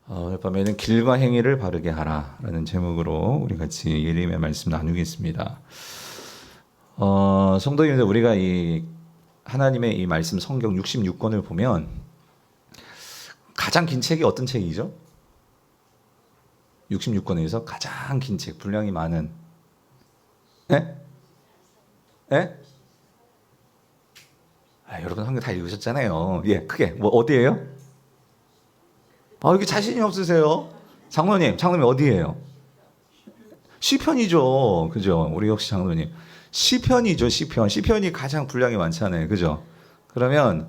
오늘 밤에는 길과 행위를 바르게 하라라는 제목으로 우리 같이 예레미야 말씀 나누겠습니다. 성도님들, 우리가 이 하나님의 이 말씀 성경 66권을 보면 가장 긴 책이 어떤 책이죠? 66권에서 가장 긴 책, 분량이 많은. 예? 예? 여러분 성경 다 읽으셨잖아요. 예, 크게 뭐 어디예요? 이렇게 자신이 없으세요? 장로님 어디예요? 시편이죠. 그죠? 우리 역시 장로님. 시편이죠, 시편. 시편이 가장 분량이 많잖아요. 그죠? 그러면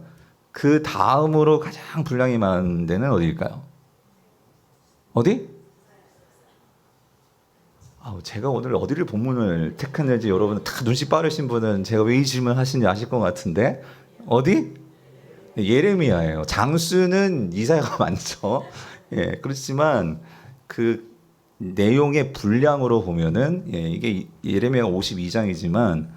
그 다음으로 가장 분량이 많은 데는 어디일까요? 어디? 제가 오늘 어디를 본문을 택했는지 여러분 다 눈치 빠르신 분은 제가 왜 이 질문 하시는지 아실 것 같은데, 어디? 예레미야예요. 장수는 이사야가 많죠. 예, 그렇지만 그 내용의 분량으로 보면은, 이게 예레미야가 52장이지만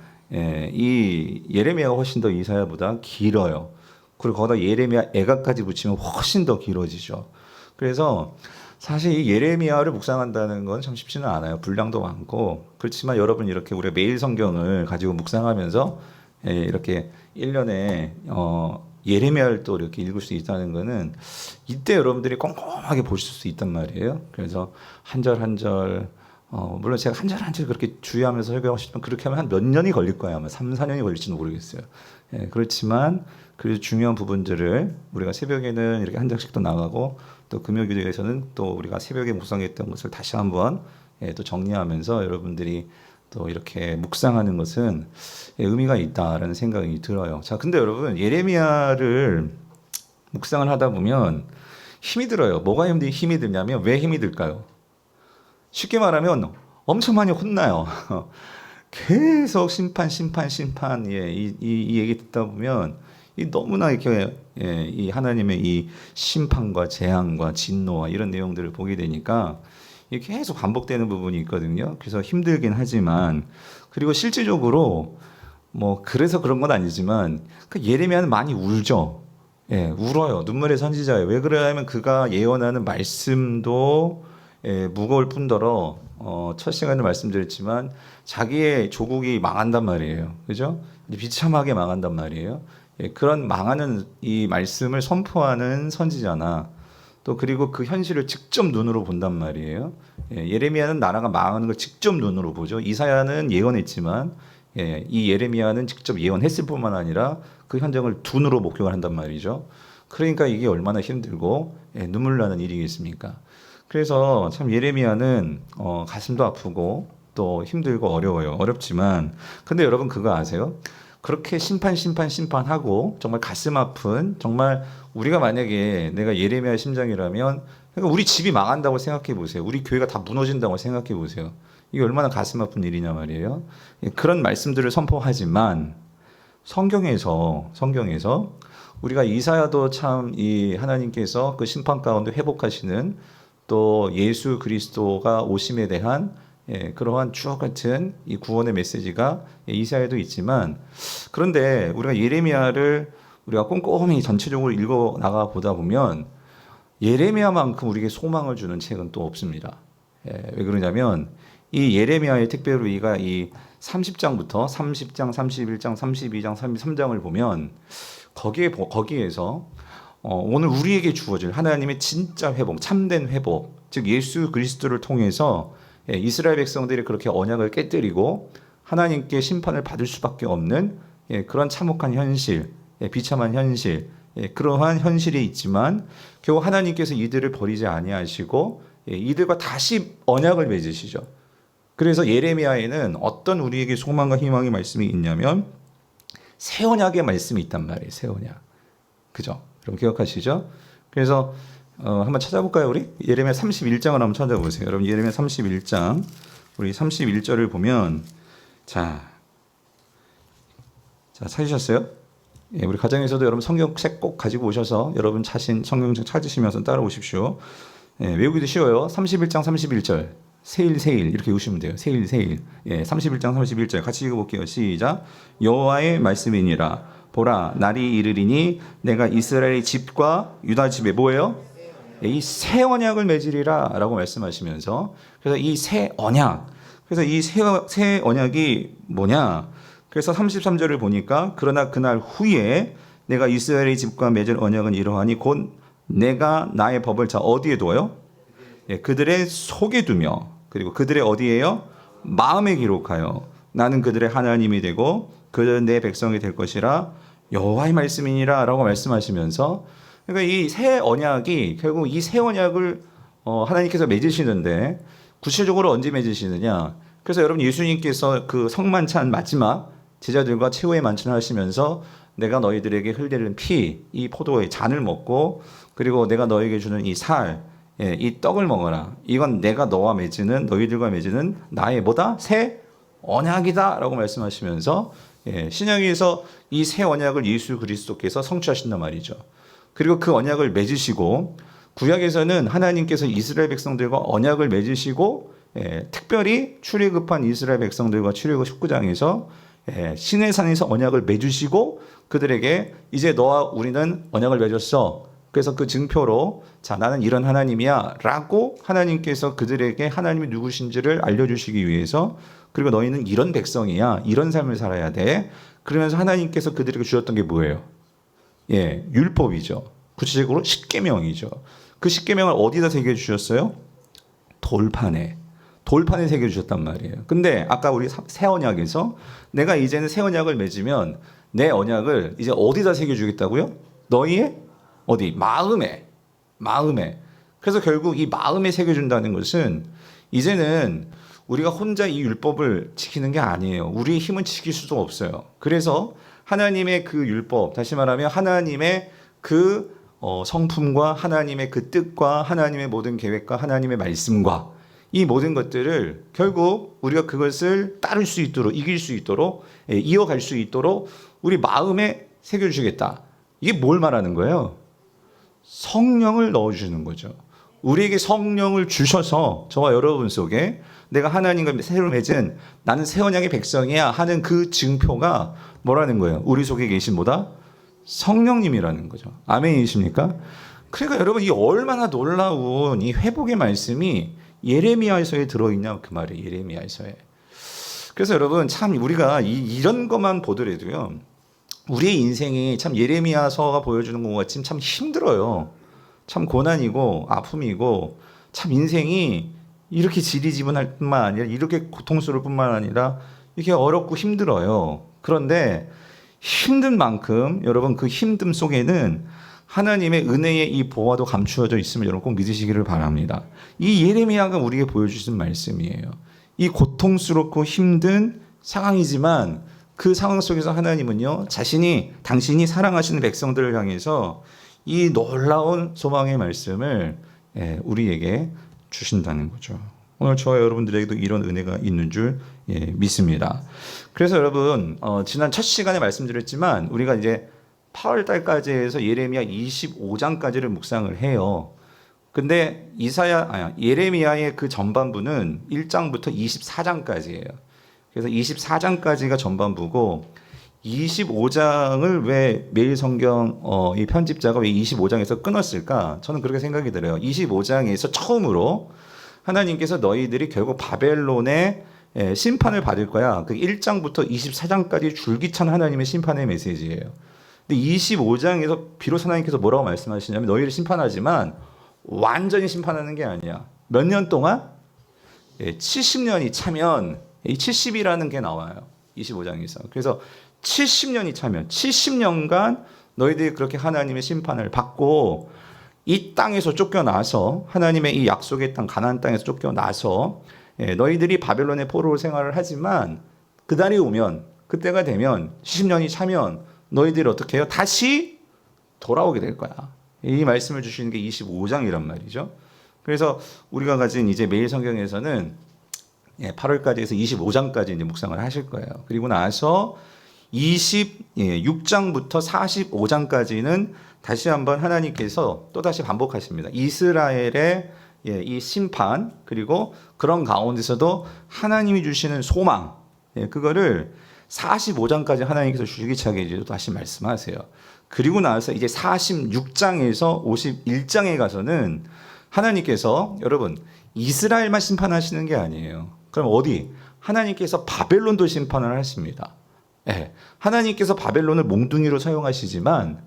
이 예레미야가 훨씬 더 이사야보다 길어요. 그리고 거기다 예레미야 애가까지 붙이면 훨씬 더 길어지죠. 그래서 사실 이 예레미야를 묵상한다는 건 참 쉽지는 않아요. 분량도 많고. 그렇지만 여러분, 이렇게 우리가 매일 성경을 가지고 묵상하면서 이렇게 1년에 예레미야를 또 이렇게 읽을 수 있다는 거는 이때 여러분들이 꼼꼼하게 보실 수 있단 말이에요. 그래서 한 절 한 절, 물론 제가 한 절 한 절 그렇게 주의하면서 설교하고 싶으면 그렇게 하면 한 몇 년이 걸릴 거예요. 아마 3, 4년이 걸릴지도 모르겠어요. 그렇지만 그 중요한 부분들을 우리가 새벽에는 이렇게 한 장씩 또 나가고, 또 금요기도에서는 또 우리가 새벽에 묵상했던 것을 다시 한번 또 정리하면서 여러분들이 또 이렇게 묵상하는 것은 의미가 있다라는 생각이 들어요. 자, 근데 여러분, 예레미야를 묵상을 하다 보면 힘이 들어요. 뭐가 힘이 들냐면, 왜 힘이 들까요? 쉽게 말하면 엄청 많이 혼나요. 계속 심판, 이 얘기 듣다 보면 너무나 이렇게 이 하나님의 이 심판과 재앙과 진노와 이런 내용들을 보게 되니까 이게 계속 반복되는 부분이 있거든요. 그래서 힘들긴 하지만, 그리고 실질적으로 뭐 그래서 그런 건 아니지만 그 예레미야는 많이 울죠. 울어요. 눈물의 선지자예요. 왜 그러냐면 그가 예언하는 말씀도 무거울 뿐더러 첫 시간에 말씀드렸지만 자기의 조국이 망한단 말이에요. 그죠? 비참하게 망한단 말이에요. 그런 망하는 이 말씀을 선포하는 선지자나, 또 그리고 그 현실을 직접 눈으로 본단 말이에요. 예레미야는 나라가 망하는 걸 직접 눈으로 보죠. 이사야는 예언했지만 이 예레미야는 직접 예언했을 뿐만 아니라 그 현장을 두 눈으로 목격을 한단 말이죠. 그러니까 이게 얼마나 힘들고 눈물 나는 일이겠습니까? 그래서 참 예레미야는 가슴도 아프고 또 힘들고 어려워요. 어렵지만, 근데 여러분 그거 아세요? 그렇게 심판하고 정말 가슴 아픈, 정말 우리가 만약에 내가 예레미야 심정이라면, 그러니까 우리 집이 망한다고 생각해 보세요. 우리 교회가 다 무너진다고 생각해 보세요. 이게 얼마나 가슴 아픈 일이냐 말이에요. 그런 말씀들을 선포하지만 성경에서 우리가 이사야도 참 이 하나님께서 그 심판 가운데 회복하시는, 또 예수 그리스도가 오심에 대한 그러한 추억 같은 이 구원의 메시지가 이사야에도 있지만, 그런데 우리가 예레미야를 우리가 꼼꼼히 전체적으로 읽어 나가 보다 보면 예레미야만큼 우리에게 소망을 주는 책은 또 없습니다. 왜 그러냐면 이 예레미야의 특별히 우리가 이 30장부터 30장, 31장, 32장, 33장을 보면 거기에서 오늘 우리에게 주어질 하나님의 진짜 회복, 참된 회복, 즉 예수 그리스도를 통해서 이스라엘 백성들이 그렇게 언약을 깨뜨리고 하나님께 심판을 받을 수밖에 없는 그런 참혹한 현실, 비참한 현실, 그러한 현실이 있지만 결국 하나님께서 이들을 버리지 아니하시고 이들과 다시 언약을 맺으시죠. 그래서 예레미야에는 어떤 우리에게 소망과 희망의 말씀이 있냐면 새 언약의 말씀이 있단 말이에요. 새 언약. 그죠? 여러분 기억하시죠? 그래서 한번 찾아볼까요, 우리? 예레미야 31장을 한번 찾아보세요. 여러분 예레미야 31장 우리 31절을 보면, 자 찾으셨어요? 우리 가정에서도 여러분 성경책 꼭 가지고 오셔서 여러분 자신 성경책 찾으시면서 따라오십시오. 외우기도 쉬워요. 31장 31절. 세일 이렇게 외우시면 돼요. 세일. 31장 31절 같이 읽어볼게요. 시작. 여호와의 말씀이니라. 보라, 날이 이르리니 내가 이스라엘 집과 유다 집에 뭐예요? 이 새 언약을 맺으리라라고 말씀하시면서 그래서 이 새 언약 그래서 이 새 언약이 뭐냐? 그래서 33절을 보니까 그러나 그날 후에 내가 이스라엘의 집과 맺을 언약은 이러하니 곧 내가 나의 법을 자 어디에 둬요? 예, 그들의 속에 두며 그리고 그들의 어디에요? 마음에 기록하여 나는 그들의 하나님이 되고 그들은 내 백성이 될 것이라 여호와의 말씀이니라라고 말씀하시면서 그러니까 이 새 언약이 결국 이 새 언약을 하나님께서 맺으시는데 구체적으로 언제 맺으시느냐? 그래서 여러분 예수님께서 그 성만찬 마지막 제자들과 최후의 만찬을 하시면서 내가 너희들에게 흘리는 피, 이 포도의 잔을 먹고 그리고 내가 너에게 주는 이 살, 이 떡을 먹어라. 이건 내가 너와 맺는 너희들과 맺는 나의 뭐다? 새 언약이다라고 말씀하시면서 신약에서 이 새 언약을 예수 그리스도께서 성취하신단 말이죠. 그리고 그 언약을 맺으시고 구약에서는 하나님께서 이스라엘 백성들과 언약을 맺으시고 특별히 출애굽한 이스라엘 백성들과 출애굽 19장에서 시내산에서 언약을 맺으시고 그들에게 이제 너와 우리는 언약을 맺었어. 그래서 그 증표로 자 나는 이런 하나님이야 라고 하나님께서 그들에게 하나님이 누구신지를 알려주시기 위해서 그리고 너희는 이런 백성이야 이런 삶을 살아야 돼. 그러면서 하나님께서 그들에게 주셨던 게 뭐예요? 율법이죠. 구체적으로 십계명이죠. 그 십계명을 어디다 새겨주셨어요? 돌판에 새겨주셨단 말이에요. 근데 아까 우리 새 언약에서 내가 이제는 새 언약을 맺으면 내 언약을 이제 어디다 새겨주겠다고요? 너희의 어디? 마음에. 그래서 결국 이 마음에 새겨준다는 것은 이제는 우리가 혼자 이 율법을 지키는 게 아니에요. 우리의 힘은 지킬 수도 없어요. 그래서 하나님의 그 율법, 다시 말하면 하나님의 그 성품과 하나님의 그 뜻과 하나님의 모든 계획과 하나님의 말씀과 이 모든 것들을 결국 우리가 그것을 따를 수 있도록 이길 수 있도록 이어갈 수 있도록 우리 마음에 새겨주시겠다. 이게 뭘 말하는 거예요? 성령을 넣어주시는 거죠. 우리에게 성령을 주셔서 저와 여러분 속에 내가 하나님과 새로 맺은 나는 새 언약의 백성이야 하는 그 증표가 뭐라는 거예요? 우리 속에 계신 뭐다? 성령님이라는 거죠. 아멘이십니까? 그러니까 여러분 이 얼마나 놀라운 이 회복의 말씀이 예레미야서에 들어있냐 그 말이에요. 예레미야서에. 그래서 여러분 참 우리가 이런 것만 보더라도요. 우리의 인생이 참 예레미야서가 보여주는 것 같이 참 힘들어요. 참 고난이고 아픔이고 참 인생이 이렇게 지리지분할 뿐만 아니라 이렇게 고통스러울 뿐만 아니라 이렇게 어렵고 힘들어요. 그런데 힘든 만큼 여러분 그 힘듦 속에는 하나님의 은혜의 이 보화도 감추어져 있음을 여러분 꼭 믿으시기를 바랍니다. 이 예레미야가 우리에게 보여주신 말씀이에요. 이 고통스럽고 힘든 상황이지만 그 상황 속에서 하나님은요 당신이 사랑하시는 백성들을 향해서 이 놀라운 소망의 말씀을 우리에게 주신다는 거죠. 오늘 저와 여러분들에게도 이런 은혜가 있는 줄 믿습니다. 그래서 여러분 지난 첫 시간에 말씀드렸지만 우리가 이제 8월 달까지 해서 예레미야 25장까지를 묵상을 해요. 근데 예레미야의 그 전반부는 1장부터 24장까지예요. 그래서 24장까지가 전반부고 25장을 왜 매일 성경 이 편집자가 왜 25장에서 끊었을까? 저는 그렇게 생각이 들어요. 25장에서 처음으로 하나님께서 너희들이 결국 바벨론의 심판을 받을 거야. 그 1장부터 24장까지 줄기찬 하나님의 심판의 메시지예요. 근데 25장에서 비로소 하나님께서 뭐라고 말씀하시냐면 너희를 심판하지만 완전히 심판하는 게 아니야. 몇 년 동안? 70년이 차면 이 70이라는 게 나와요. 25장에서. 그래서 70년이 차면 70년간 너희들이 그렇게 하나님의 심판을 받고 이 땅에서 쫓겨나서 하나님의 이 약속의 땅 가나안 땅에서 쫓겨나서 너희들이 바벨론의 포로로 생활을 하지만 그날이 오면 그때가 되면 70년이 차면 너희들이 어떻게 해요? 다시 돌아오게 될 거야. 이 말씀을 주시는 게 25장이란 말이죠. 그래서 우리가 가진 이제 매일 성경에서는 8월까지 해서 25장까지 이제 묵상을 하실 거예요. 그리고 나서 26장부터 45장까지는 다시 한번 하나님께서 또 다시 반복하십니다. 이스라엘의 이 심판 그리고 그런 가운데서도 하나님이 주시는 소망 그거를 45장까지 하나님께서 줄기차게 이제 다시 말씀하세요. 그리고 나서 이제 46장에서 51장에 가서는 하나님께서 여러분 이스라엘만 심판하시는 게 아니에요. 그럼 어디? 하나님께서 바벨론도 심판을 하십니다. 네. 하나님께서 바벨론을 몽둥이로 사용하시지만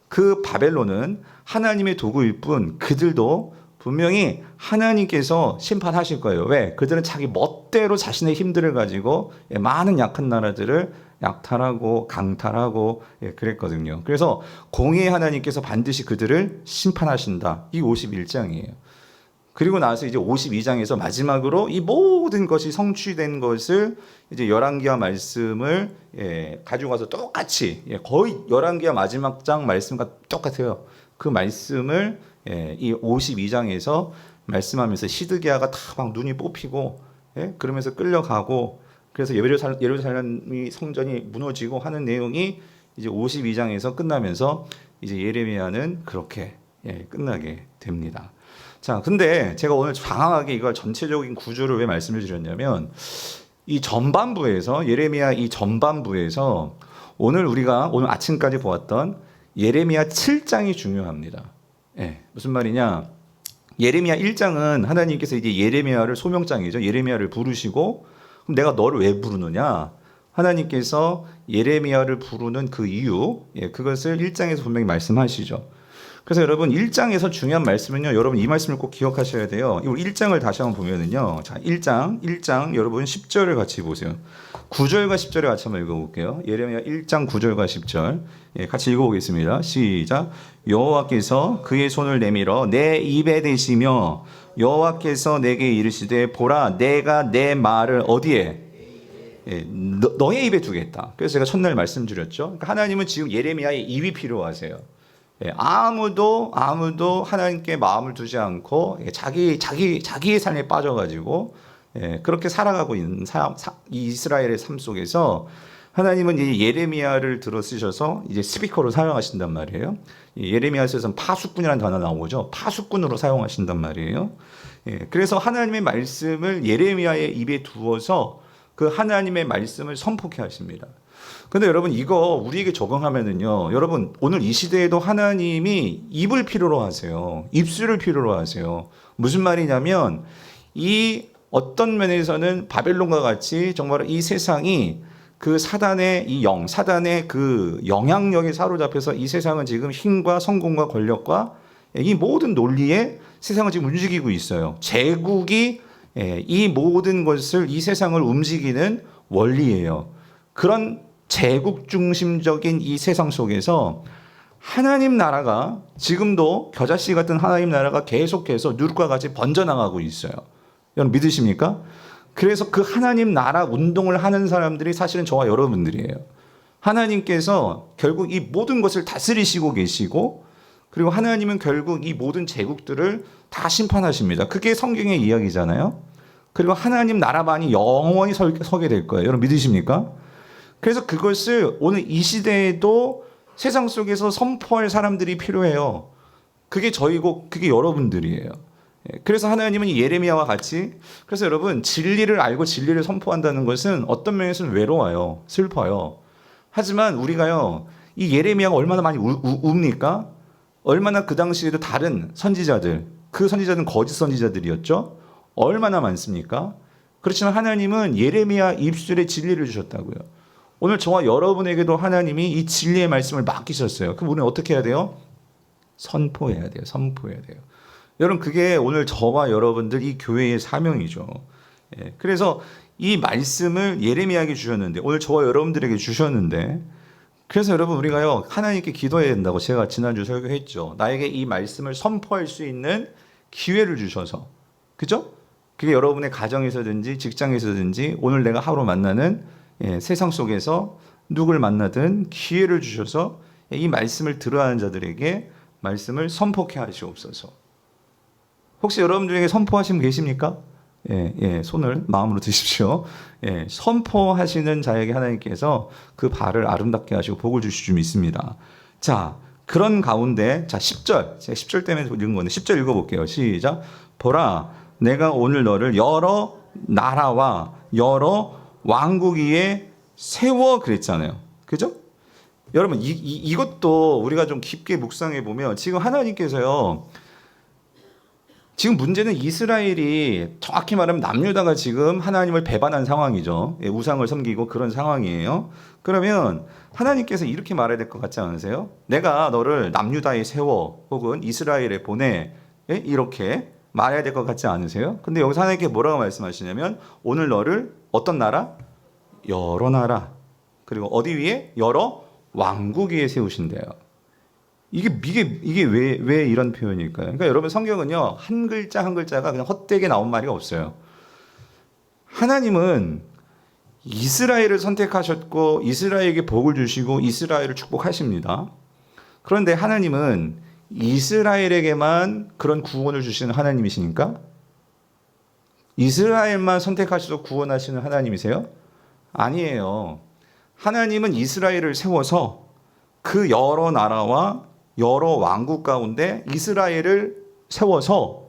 그 바벨론은 하나님의 도구일 뿐 그들도 분명히 하나님께서 심판하실 거예요. 왜? 그들은 자기 멋대로 자신의 힘들을 가지고 많은 약한 나라들을 약탈하고 강탈하고 그랬거든요. 그래서 공의의 하나님께서 반드시 그들을 심판하신다. 이 51장이에요. 그리고 나서 이제 52장에서 마지막으로 이 모든 것이 성취된 것을 이제 열왕기하 말씀을 가지고 가서 똑같이 거의 열왕기하 마지막 장 말씀과 똑같아요. 그 말씀을 이 52장에서 말씀하면서 시드기야가 다 막 눈이 뽑히고 그러면서 끌려가고 그래서 예루살렘이 성전이 무너지고 하는 내용이 이제 52장에서 끝나면서 이제 예레미야는 그렇게 끝나게 됩니다. 자, 근데 제가 오늘 장황하게 이걸 전체적인 구조를 왜 말씀을 드렸냐면 이 전반부에서 예레미야 이 전반부에서 우리가 오늘 아침까지 보았던 예레미야 7장이 중요합니다. 무슨 말이냐? 예레미야 1장은 하나님께서 이제 예레미야를 소명장이죠. 예레미야를 부르시고 그럼 내가 너를 왜 부르느냐? 하나님께서 예레미야를 부르는 그 이유, 그것을 1장에서 분명히 말씀하시죠. 그래서 여러분 1장에서 중요한 말씀은요. 여러분 이 말씀을 꼭 기억하셔야 돼요. 우리 1장을 다시 한번 보면은요. 자, 1장 여러분 10절을 같이 보세요. 9절과 10절을 같이 한번 읽어볼게요. 예레미야 1장 9절과 10절 같이 읽어보겠습니다. 시작. 여호와께서 그의 손을 내밀어 내 입에 대시며 여호와께서 내게 이르시되 보라 내가 내 말을 어디에 너의 입에 두겠다. 그래서 제가 첫날 말씀드렸죠. 그러니까 하나님은 지금 예레미야의 입이 필요하세요. 아무도 하나님께 마음을 두지 않고 자기의 삶에 빠져가지고 그렇게 살아가고 있는 이 이스라엘의 삶 속에서 하나님은 이제 예레미야를 들어 쓰셔서 이제 스피커로 사용하신단 말이에요. 예레미야서에서는 파수꾼이라는 단어 나오죠. 파수꾼으로 사용하신단 말이에요. 그래서 하나님의 말씀을 예레미야의 입에 두어서 그 하나님의 말씀을 선포케 하십니다. 근데 여러분 이거 우리에게 적용하면은요. 여러분 오늘 이 시대에도 하나님이 입을 필요로 하세요. 입술을 필요로 하세요. 무슨 말이냐면 이 어떤 면에서는 바벨론과 같이 정말 이 세상이 그 사단의 사단의 그 영향력에 사로잡혀서 이 세상은 지금 힘과 성공과 권력과 이 모든 논리에 세상을 지금 움직이고 있어요. 제국이 이 모든 것을 이 세상을 움직이는 원리예요. 그런 제국 중심적인 이 세상 속에서 하나님 나라가 지금도 겨자씨 같은 하나님 나라가 계속해서 누룩과 같이 번져나가고 있어요. 여러분 믿으십니까? 그래서 그 하나님 나라 운동을 하는 사람들이 사실은 저와 여러분들이에요. 하나님께서 결국 이 모든 것을 다스리시고 계시고 그리고 하나님은 결국 이 모든 제국들을 다 심판하십니다. 그게 성경의 이야기잖아요. 그리고 하나님 나라만이 영원히 서게 될 거예요. 여러분 믿으십니까? 그래서 그것을 오늘 이 시대에도 세상 속에서 선포할 사람들이 필요해요. 그게 저희고 그게 여러분들이에요. 그래서 하나님은 이 예레미야와 같이 그래서 여러분 진리를 알고 진리를 선포한다는 것은 어떤 면에서는 외로워요. 슬퍼요. 하지만 우리가요. 이 예레미야가 얼마나 많이 웁니까? 얼마나 그 당시에도 다른 선지자들 그 선지자들은 거짓 선지자들이었죠. 얼마나 많습니까? 그렇지만 하나님은 예레미야 입술에 진리를 주셨다고요. 오늘 저와 여러분에게도 하나님이 이 진리의 말씀을 맡기셨어요. 그럼 우리는 어떻게 해야 돼요? 선포해야 돼요. 선포해야 돼요. 여러분 그게 오늘 저와 여러분들 이 교회의 사명이죠. 그래서 이 말씀을 예레미야에게 주셨는데 오늘 저와 여러분들에게 주셨는데 그래서 여러분 우리가요 하나님께 기도해야 된다고 제가 지난주 설교했죠. 나에게 이 말씀을 선포할 수 있는 기회를 주셔서 그죠? 그게 여러분의 가정에서든지 직장에서든지 오늘 내가 하루 만나는 세상 속에서 누굴 만나든 기회를 주셔서 이 말씀을 들어야 하는 자들에게 말씀을 선포케 하시옵소서. 혹시 여러분들에게 선포하신 분 계십니까? 손을 마음으로 드십시오. 선포하시는 자에게 하나님께서 그 발을 아름답게 하시고 복을 주실 줄 믿습니다. 자, 그런 가운데, 자, 10절. 제가 10절 때문에 읽은 건데, 10절 읽어볼게요. 시작. 보라, 내가 오늘 너를 여러 나라와 여러 왕국 위에 세워 그랬잖아요. 그죠? 여러분 이것도 우리가 좀 깊게 묵상해 보면 지금 하나님께서요. 지금 문제는 이스라엘이 정확히 말하면 남유다가 지금 하나님을 배반한 상황이죠. 예, 우상을 섬기고 그런 상황이에요. 그러면 하나님께서 이렇게 말해야 될 것 같지 않으세요? 내가 너를 남유다에 세워 혹은 이스라엘에 보내, 예? 이렇게 말해야 될 것 같지 않으세요? 근데 여기서 하나님께 뭐라고 말씀하시냐면 오늘 너를 어떤 나라? 여러 나라. 그리고 어디 위에? 여러 왕국 위에 세우신대요. 이게 왜 이런 표현일까요? 그러니까 여러분 성경은요 한 글자 한 글자가 그냥 헛되게 나온 말이 없어요. 하나님은 이스라엘을 선택하셨고 이스라엘에게 복을 주시고 이스라엘을 축복하십니다. 그런데 하나님은 이스라엘에게만 그런 구원을 주시는 하나님이시니까? 이스라엘만 선택하셔서 구원하시는 하나님이세요? 아니에요. 하나님은 이스라엘을 세워서 그 여러 나라와 여러 왕국 가운데 이스라엘을 세워서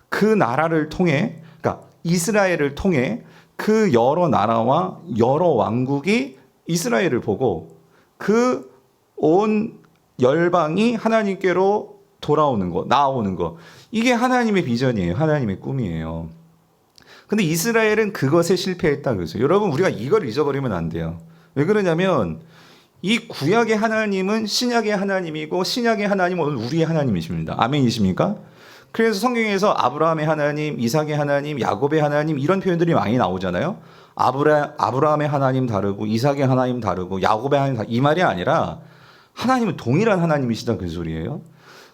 그 나라를 통해, 그러니까 이스라엘을 통해 그 여러 나라와 여러 왕국이 이스라엘을 보고 그 온 열방이 하나님께로 돌아오는 거, 나오는 거. 이게 하나님의 비전이에요. 하나님의 꿈이에요. 근데 이스라엘은 그것에 실패했다 그래서 여러분 우리가 이걸 잊어버리면 안 돼요. 왜 그러냐면 이 구약의 하나님은 신약의 하나님이고 신약의 하나님은 오늘 우리의 하나님이십니다. 아멘이십니까? 그래서 성경에서 아브라함의 하나님, 이삭의 하나님, 야곱의 하나님 이런 표현들이 많이 나오잖아요. 아브라함의 하나님 다르고 이삭의 하나님 다르고 야곱의 하나님 다르고 이 말이 아니라 하나님은 동일한 하나님이시다 그 소리예요.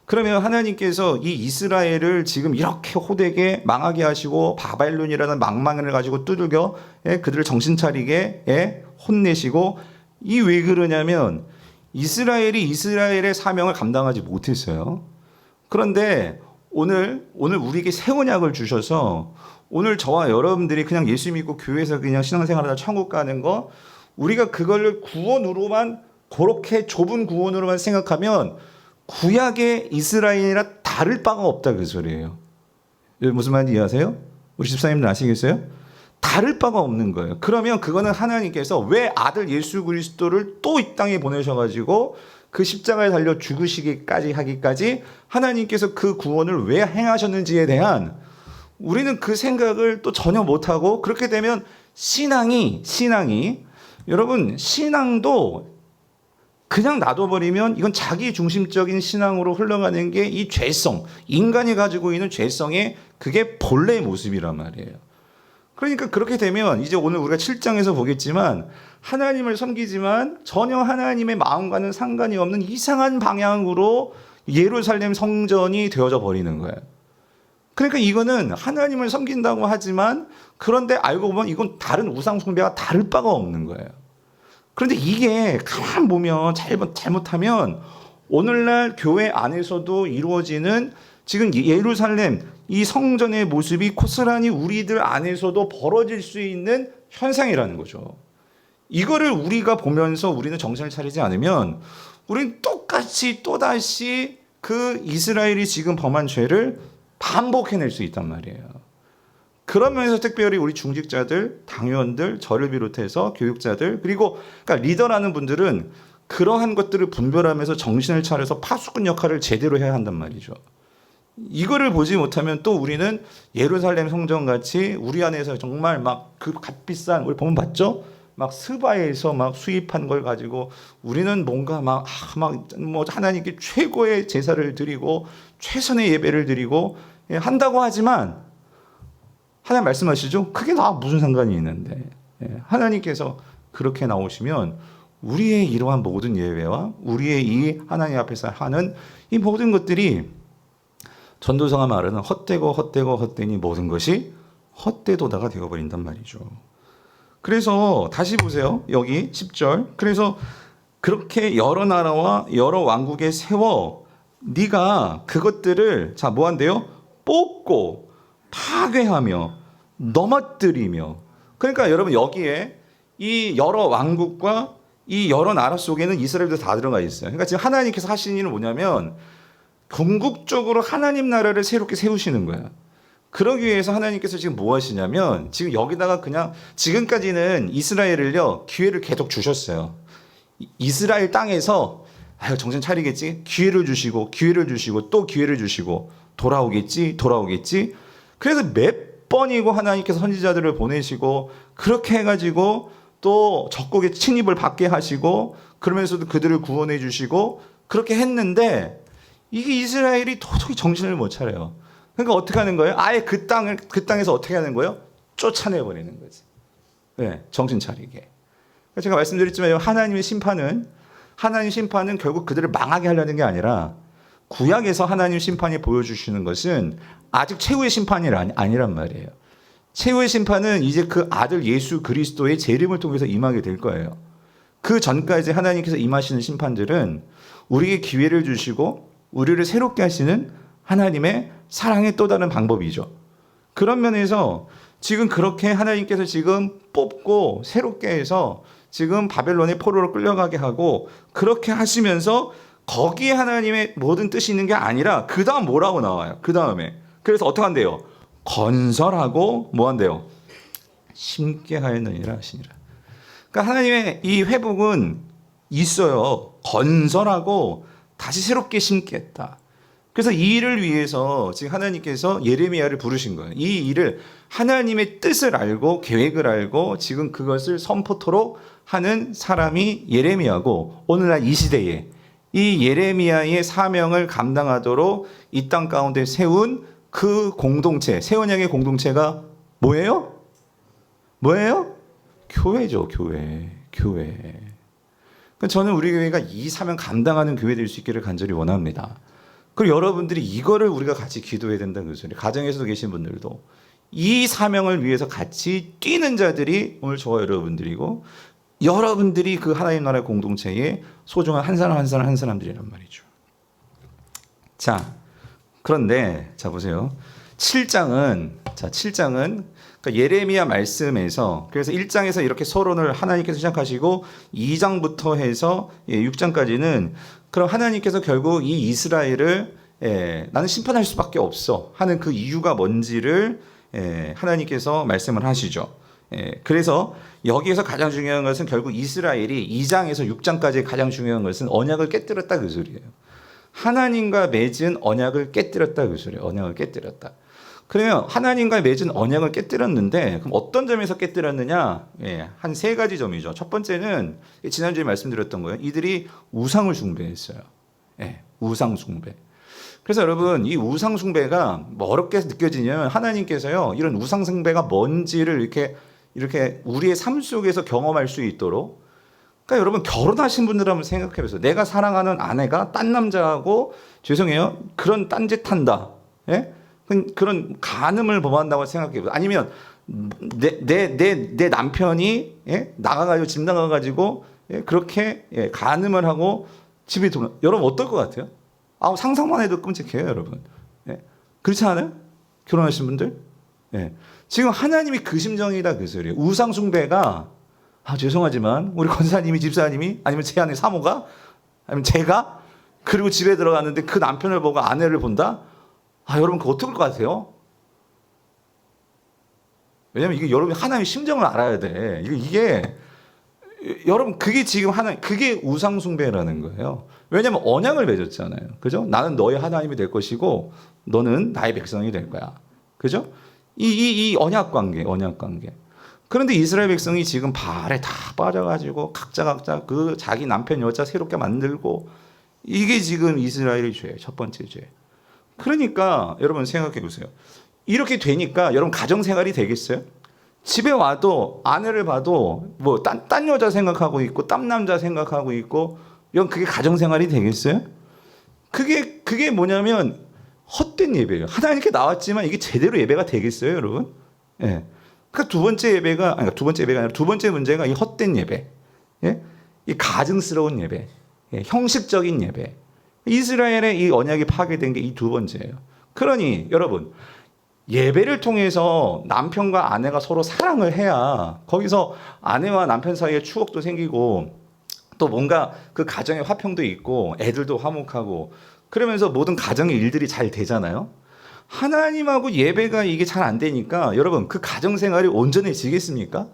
그러면 하나님께서 이 이스라엘을 지금 이렇게 호되게 망하게 하시고 바벨론이라는 망망을 가지고 두들겨 그들을 정신 차리게 혼내시고 이 왜 그러냐면 이스라엘이 이스라엘의 사명을 감당하지 못했어요. 그런데 오늘 우리에게 새 언약을 주셔서 오늘 저와 여러분들이 그냥 예수 믿고 교회에서 그냥 신앙생활하다 천국 가는 거 우리가 그걸 구원으로만 그렇게 좁은 구원으로만 생각하면 구약의 이스라엘이라 다를 바가 없다 그 소리예요. 무슨 말인지 이해하세요? 우리 집사님들 아시겠어요? 다를 바가 없는 거예요. 그러면 그거는 하나님께서 왜 아들 예수 그리스도를 또 이 땅에 보내셔가지고 그 십자가에 달려 죽으시기까지 하기까지 하나님께서 그 구원을 왜 행하셨는지에 대한 우리는 그 생각을 또 전혀 못하고 그렇게 되면 신앙이 여러분 신앙도 그냥 놔둬버리면 이건 자기 중심적인 신앙으로 흘러가는 게 이 죄성, 인간이 가지고 있는 죄성의 그게 본래의 모습이란 말이에요. 그러니까 그렇게 되면 이제 오늘 우리가 7장에서 보겠지만 하나님을 섬기지만 전혀 하나님의 마음과는 상관이 없는 이상한 방향으로 예루살렘 성전이 되어져 버리는 거예요. 그러니까 이거는 하나님을 섬긴다고 하지만 그런데 알고 보면 이건 다른 우상 숭배와 다를 바가 없는 거예요. 그런데 이게 가만 보면 잘못하면 오늘날 교회 안에서도 이루어지는 지금 예루살렘 이 성전의 모습이 고스란히 우리들 안에서도 벌어질 수 있는 현상이라는 거죠. 이거를 우리가 보면서 우리는 정신을 차리지 않으면 우리는 똑같이 또다시 그 이스라엘이 지금 범한 죄를 반복해낼 수 있단 말이에요. 그런 면에서 특별히 우리 중직자들, 당회원들, 저를 비롯해서 교육자들 그리고 그러니까 리더라는 분들은 그러한 것들을 분별하면서 정신을 차려서 파수꾼 역할을 제대로 해야 한단 말이죠. 이거를 보지 못하면 또 우리는 예루살렘 성전 같이 우리 안에서 정말 막 그 값비싼 우리 보면 봤죠? 막 스바에서 막 수입한 걸 가지고 우리는 뭔가 막 뭐 하나님께 최고의 제사를 드리고 최선의 예배를 드리고 한다고 하지만 하나님 말씀하시죠? 그게 나 무슨 상관이 있는데 하나님께서 그렇게 나오시면 우리의 이러한 모든 예배와 우리의 이 하나님 앞에서 하는 이 모든 것들이 전도서가 말하는 헛되니 모든 것이 헛되도다가 되어버린단 말이죠. 그래서 다시 보세요. 여기 10절. 그래서 그렇게 여러 나라와 여러 왕국에 세워 네가 그것들을 자 뭐한대요? 뽑고 파괴하며 넘어뜨리며 그러니까 여러분 여기에 이 여러 왕국과 이 여러 나라 속에는 이스라엘도 다 들어가 있어요. 그러니까 지금 하나님께서 하시는 일은 뭐냐면 궁극적으로 하나님 나라를 새롭게 세우시는 거야. 그러기 위해서 하나님께서 지금 뭐 하시냐면 지금 여기다가 그냥 지금까지는 이스라엘을요 기회를 계속 주셨어요. 이스라엘 땅에서 아유 정신 차리겠지, 기회를 주시고 기회를 주시고 또 기회를 주시고 돌아오겠지 돌아오겠지. 그래서 몇 번이고 하나님께서 선지자들을 보내시고 그렇게 해가지고 또 적국의 침입을 받게 하시고 그러면서도 그들을 구원해 주시고 그렇게 했는데 이게 이스라엘이 도저히 정신을 못 차려요. 그러니까 어떻게 하는 거예요? 아예 그 땅에서 어떻게 하는 거예요? 쫓아내 버리는 거지. 네, 정신 차리게. 제가 말씀드렸지만 하나님 심판은 결국 그들을 망하게 하려는 게 아니라 구약에서 하나님 심판이 보여주시는 것은 아직 최후의 심판이 아니란 말이에요. 최후의 심판은 이제 그 아들 예수 그리스도의 재림을 통해서 임하게 될 거예요. 그 전까지 하나님께서 임하시는 심판들은 우리에게 기회를 주시고 우리를 새롭게 하시는 하나님의 사랑의 또 다른 방법이죠. 그런 면에서 지금 그렇게 하나님께서 지금 뽑고 새롭게 해서 지금 바벨론의 포로로 끌려가게 하고 그렇게 하시면서 거기에 하나님의 모든 뜻이 있는 게 아니라 그 다음 뭐라고 나와요? 그 다음에. 그래서 어떻게 한대요? 건설하고 뭐 한대요? 심게 하였느니라 하시니라. 그러니까 하나님의 이 회복은 있어요. 건설하고 다시 새롭게 심겠다. 그래서 이 일을 위해서 지금 하나님께서 예레미야를 부르신 거예요. 이 일을 하나님의 뜻을 알고 계획을 알고 지금 그것을 선포토록 하는 사람이 예레미야고 오늘날 이 시대에 이 예레미야의 사명을 감당하도록 이 땅 가운데 세운 그 공동체, 새 언약의 공동체가 뭐예요? 뭐예요? 교회죠, 교회. 저는 우리 교회가 이 사명 감당하는 교회 될 수 있기를 간절히 원합니다. 그리고 여러분들이 이거를 우리가 같이 기도해야 된다는 거죠. 가정에서도 계신 분들도 이 사명을 위해서 같이 뛰는 자들이 오늘 저와 여러분들이고 여러분들이 그 하나님 나라의 공동체의 소중한 한 사람들이란 말이죠. 자, 그런데 자 보세요. 7장은 그러니까 예레미야 말씀에서 그래서 1장에서 이렇게 서론을 하나님께서 시작하시고 2장부터 해서 6장까지는 그럼 하나님께서 결국 이 이스라엘을 나는 심판할 수밖에 없어 하는 그 이유가 뭔지를 하나님께서 말씀을 하시죠. 그래서 여기에서 가장 중요한 것은 결국 이스라엘이 2장에서 6장까지 가장 중요한 것은 언약을 깨뜨렸다 그 소리예요. 하나님과 맺은 언약을 깨뜨렸다 그 소리예요. 언약을 깨뜨렸다. 그러면 하나님과 맺은 언약을 깨뜨렸는데 그럼 어떤 점에서 깨뜨렸느냐? 한 세 가지 점이죠. 첫 번째는 지난주에 말씀드렸던 거예요. 이들이 우상을 숭배했어요. 우상 숭배. 그래서 여러분 이 우상 숭배가 뭐 어렵게 느껴지냐면 하나님께서요 이런 우상 숭배가 뭔지를 이렇게 우리의 삶 속에서 경험할 수 있도록 그러니까 여러분 결혼하신 분들 한번 생각해 보세요. 내가 사랑하는 아내가 딴 남자하고 죄송해요 그런 딴짓 한다. 그런 간음을 범한다고 생각해 보세요. 아니면 내 남편이 나가가지고 집 나가가지고 그렇게 간음을 하고 집에 들어 여러분 어떨 것 같아요? 상상만 해도 끔찍해요, 여러분. 그렇지 않아요? 결혼하신 분들? 지금 하나님이 그 심정이다 그 소리예요. 우상 숭배가 죄송하지만 우리 권사님이 집사님이 아니면 제 아내 사모가 아니면 제가 그리고 집에 들어갔는데 그 남편을 보고 아내를 본다? 여러분 그거 어떨 것 같아요? 왜냐면 이게 여러분 하나님의 심정을 알아야 돼. 이게 여러분 그게 지금 그게 우상 숭배라는 거예요. 왜냐면 언약을 맺었잖아요. 그죠? 나는 너의 하나님이 될 것이고 너는 나의 백성이 될 거야. 그죠? 이 언약 관계. 그런데 이스라엘 백성이 지금 발에 다 빠져가지고 각자 그 자기 남편 여자 새롭게 만들고 이게 지금 이스라엘의 죄예요. 첫 번째 죄. 그러니까 여러분 생각해 보세요. 이렇게 되니까 여러분 가정 생활이 되겠어요? 집에 와도 아내를 봐도 뭐 딴 여자 생각하고 있고 딴 남자 생각하고 있고 이건 그게 가정 생활이 되겠어요? 그게 뭐냐면 헛된 예배예요. 하나님께 나왔지만 이게 제대로 예배가 되겠어요, 여러분? 그러니까 두 번째 예배가 아니라 두 번째 문제가 이 헛된 예배. 이 가증스러운 예배. 형식적인 예배. 이스라엘의 이 언약이 파괴된 게 이 두 번째예요. 그러니 여러분 예배를 통해서 남편과 아내가 서로 사랑을 해야 거기서 아내와 남편 사이에 추억도 생기고 또 뭔가 그 가정의 화평도 있고 애들도 화목하고 그러면서 모든 가정의 일들이 잘 되잖아요. 하나님하고 예배가 이게 잘 안 되니까 여러분 그 가정 생활이 온전해지겠습니까?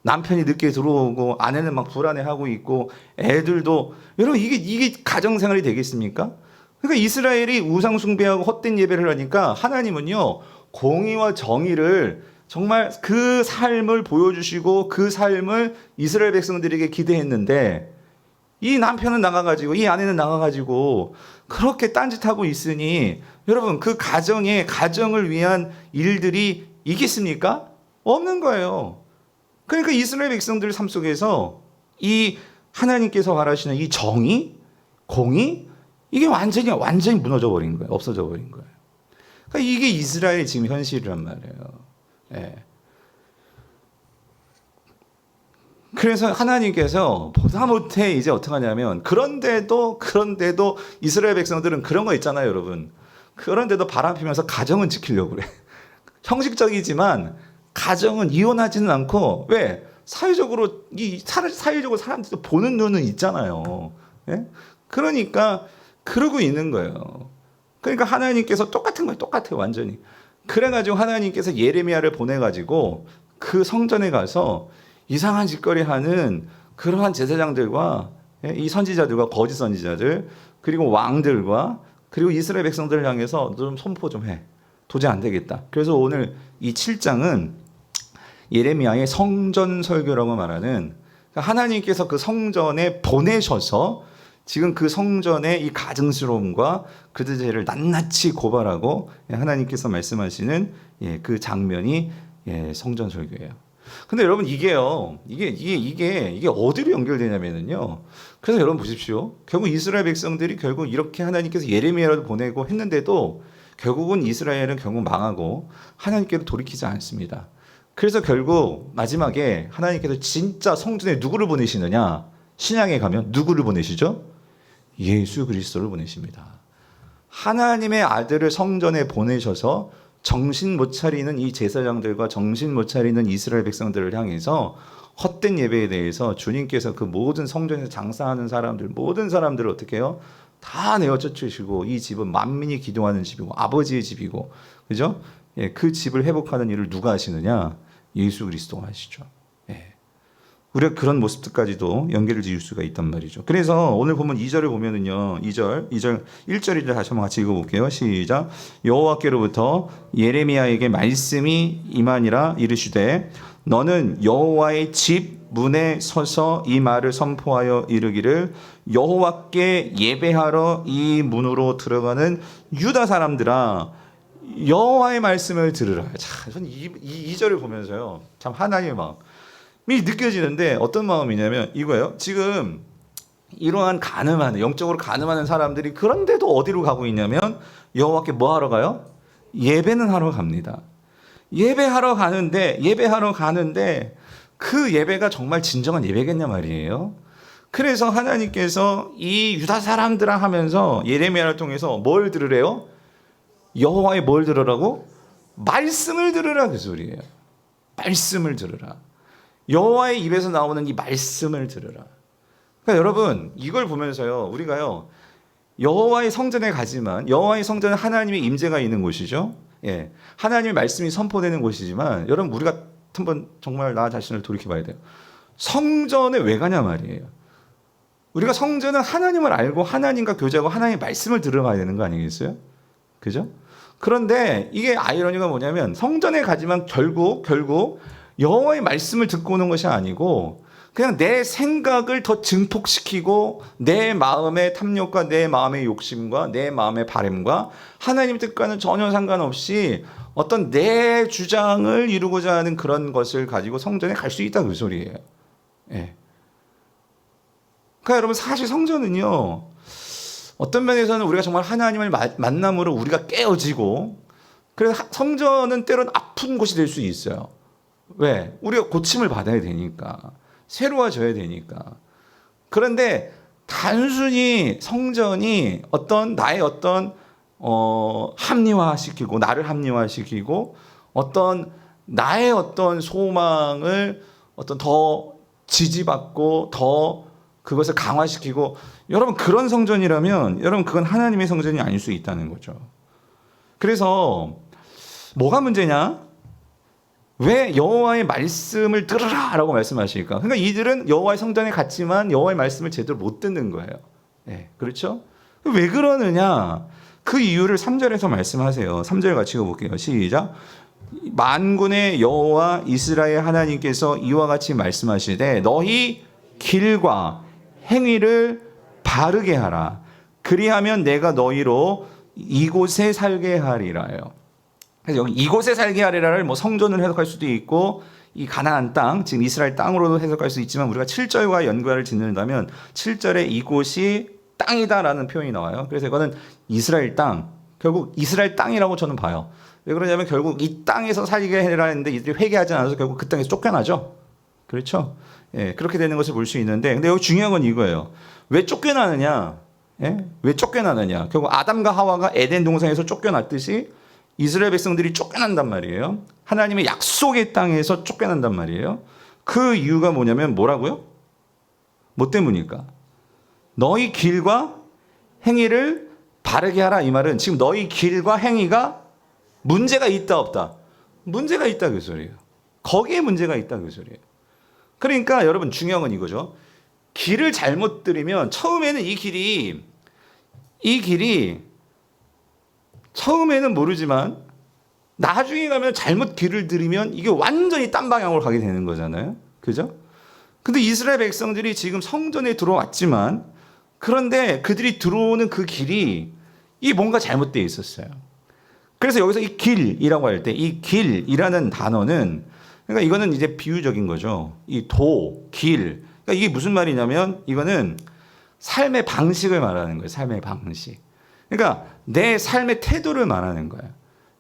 남편이 늦게 들어오고 아내는 막 불안해하고 있고 애들도 여러분 이게 가정 생활이 되겠습니까? 그러니까 이스라엘이 우상 숭배하고 헛된 예배를 하니까 하나님은요 공의와 정의를 정말 그 삶을 보여주시고 그 삶을 이스라엘 백성들에게 기대했는데 이 남편은 나가가지고 이 아내는 나가가지고 그렇게 딴짓하고 있으니 여러분 그 가정을 위한 일들이 있겠습니까? 없는 거예요. 그러니까 이스라엘 백성들 삶 속에서 이 하나님께서 바라시는 이 정의, 공의 이게 완전히 무너져 버린 거예요. 없어져 버린 거예요. 그러니까 이게 이스라엘의 지금 현실이란 말이에요. 예. 그래서 하나님께서 보다 못해 이제 어떻게 하냐면 그런데도 이스라엘 백성들은 그런 거 있잖아요, 여러분. 그런데도 바람 피면서 가정은 지키려고 그래. 형식적이지만 가정은 이혼하지는 않고 왜? 사회적으로 사람들도 보는 눈은 있잖아요. 예? 그러니까 그러고 있는 거예요. 그러니까 하나님께서 똑같은 거예요. 똑같아요, 완전히. 그래가지고 하나님께서 예레미야를 보내가지고 그 성전에 가서 이상한 짓거리 하는 그러한 제사장들과 이 선지자들과 거짓 선지자들 그리고 왕들과 그리고 이스라엘 백성들을 향해서 좀 선포 좀 해. 도저히 안 되겠다. 그래서 오늘 이 7장은 예레미야의 성전 설교라고 말하는 하나님께서 그 성전에 보내셔서 지금 그 성전의 이 가증스러움과 그들의 죄를 낱낱이 고발하고 하나님께서 말씀하시는 그 장면이 성전 설교예요. 근데 여러분 이게 어디로 연결되냐면요. 그래서 여러분 보십시오. 결국 이스라엘 백성들이 결국 이렇게 하나님께서 예레미야를 보내고 했는데도 결국은 이스라엘은 결국 망하고 하나님께로 돌이키지 않습니다. 그래서 결국 마지막에 하나님께서 진짜 성전에 누구를 보내시느냐? 신약에 가면 누구를 보내시죠? 예수 그리스도를 보내십니다. 하나님의 아들을 성전에 보내셔서 정신 못 차리는 이 제사장들과 정신 못 차리는 이스라엘 백성들을 향해서 헛된 예배에 대해서 주님께서 그 모든 성전에서 장사하는 사람들, 모든 사람들을 어떻게 해요? 다 내어 쫓으시고 이 집은 만민이 기도하는 집이고 아버지의 집이고, 그죠? 그 집을 회복하는 일을 누가 하시느냐? 예수 그리스도가 하시죠. 우리가 그런 모습들까지도 연결을 지을 수가 있단 말이죠. 그래서 오늘 보면 2절을 보면은요. 1절, 1절을 다시 한번 같이 읽어볼게요. 시작. 여호와께로부터 예레미야에게 말씀이 임하니라 이르시되 너는 여호와의 집 문에 서서 이 말을 선포하여 이르기를 여호와께 예배하러 이 문으로 들어가는 유다 사람들아 여호와의 말씀을 들으라. 자, 저는 이 2절을 보면서요. 참 하나님의 마음 이 느껴지는데 어떤 마음이냐면 이거예요. 지금 이러한 가늠하는 영적으로 가늠하는 사람들이 그런데도 어디로 가고 있냐면 여호와께 뭐 하러 가요? 예배는 하러 갑니다. 예배하러 가는데 그 예배가 정말 진정한 예배겠냐 말이에요. 그래서 하나님께서 이 유다 사람들아 하면서 예레미야를 통해서 뭘 들으래요? 여호와의 뭘 들으라고? 말씀을 들으라 그 소리예요. 말씀을 들으라. 여호와의 입에서 나오는 이 말씀을 들으라. 그러니까 여러분 이걸 보면서요 우리가요 여호와의 성전에 가지만 여호와의 성전은 하나님의 임재가 있는 곳이죠. 하나님의 말씀이 선포되는 곳이지만 여러분 우리가 한번 정말 나 자신을 돌이켜봐야 돼요. 성전에 왜 가냐 말이에요. 우리가 성전은 하나님을 알고 하나님과 교제하고 하나님의 말씀을 들어가야 되는 거 아니겠어요? 그죠? 그런데 이게 아이러니가 뭐냐면 성전에 가지만 결국 여호와의 말씀을 듣고 오는 것이 아니고 그냥 내 생각을 더 증폭시키고 내 마음의 탐욕과 내 마음의 욕심과 내 마음의 바램과 하나님 뜻과는 전혀 상관없이 어떤 내 주장을 이루고자 하는 그런 것을 가지고 성전에 갈 수 있다 그 소리예요. 그러니까 여러분 사실 성전은요 어떤 면에서는 우리가 정말 하나님을 만남으로 우리가 깨어지고 그래서 성전은 때로는 아픈 곳이 될 수 있어요. 왜? 우리가 고침을 받아야 되니까. 새로워져야 되니까. 그런데 단순히 성전이 나의 합리화시키고 나를 합리화시키고 나의 소망을 더 지지받고 더 그것을 강화시키고 여러분 그런 성전이라면 여러분 그건 하나님의 성전이 아닐 수 있다는 거죠. 그래서 뭐가 문제냐? 왜 여호와의 말씀을 들으라라고 말씀하실까? 그러니까 이들은 여호와의 성전에 갔지만 여호와의 말씀을 제대로 못 듣는 거예요. 네, 그렇죠? 왜 그러느냐? 그 이유를 3절에서 말씀하세요. 3절 같이 읽어볼게요. 시작. 만군의 여호와 이스라엘 하나님께서 이와 같이 말씀하시되 너희 길과 행위를 바르게 하라. 그리하면 내가 너희로 이곳에 살게 하리라요. 그래서 여기 이곳에 살게 하리라를 뭐 성전을 해석할 수도 있고 이 가나안 땅, 지금 이스라엘 땅으로도 해석할 수 있지만 우리가 7절과 연관을 짓는다면 7절에 이곳이 땅이다라는 표현이 나와요. 그래서 이거는 이스라엘 땅, 결국 이스라엘 땅이라고 저는 봐요. 왜 그러냐면 결국 이 땅에서 살게 해라 했는데 이들이 회개하지 않아서 결국 그 땅에서 쫓겨나죠. 그렇죠? 예, 그렇게 되는 것을 볼 수 있는데, 근데 여기 중요한 건 이거예요. 왜 쫓겨나느냐? 예? 왜 쫓겨나느냐? 결국 아담과 하와가 에덴 동산에서 쫓겨났듯이 이스라엘 백성들이 쫓겨난단 말이에요. 하나님의 약속의 땅에서 쫓겨난단 말이에요. 그 이유가 뭐냐면 뭐라고요? 뭐 때문일까? 너희 길과 행위를 바르게 하라. 이 말은 지금 너희 길과 행위가 문제가 있다 없다? 문제가 있다 그 소리예요. 거기에 문제가 있다 그 소리예요. 그러니까 여러분 중요한 건 이거죠. 길을 잘못 들이면 처음에는 이 길이 처음에는 모르지만 나중에 가면 잘못 길을 들이면 이게 완전히 딴 방향으로 가게 되는 거잖아요. 그죠? 근데 이스라엘 백성들이 지금 성전에 들어왔지만 그런데 그들이 들어오는 그 길이 이 뭔가 잘못되어 있었어요. 그래서 여기서 이 길이라고 할 때 이 길이라는 단어는 그러니까 이거는 이제 비유적인 거죠. 이 도, 길. 그러니까 이게 무슨 말이냐면 이거는 삶의 방식을 말하는 거예요. 삶의 방식. 그러니까 내 삶의 태도를 말하는 거예요.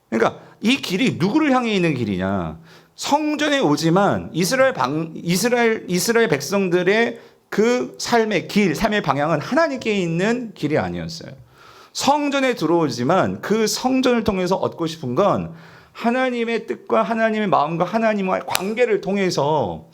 그러니까 이 길이 누구를 향해 있는 길이냐? 성전에 오지만 이스라엘 백성들의 그 삶의 길, 삶의 방향은 하나님께 있는 길이 아니었어요. 성전에 들어오지만 그 성전을 통해서 얻고 싶은 건 하나님의 뜻과 하나님의 마음과 하나님과의 관계를 통해서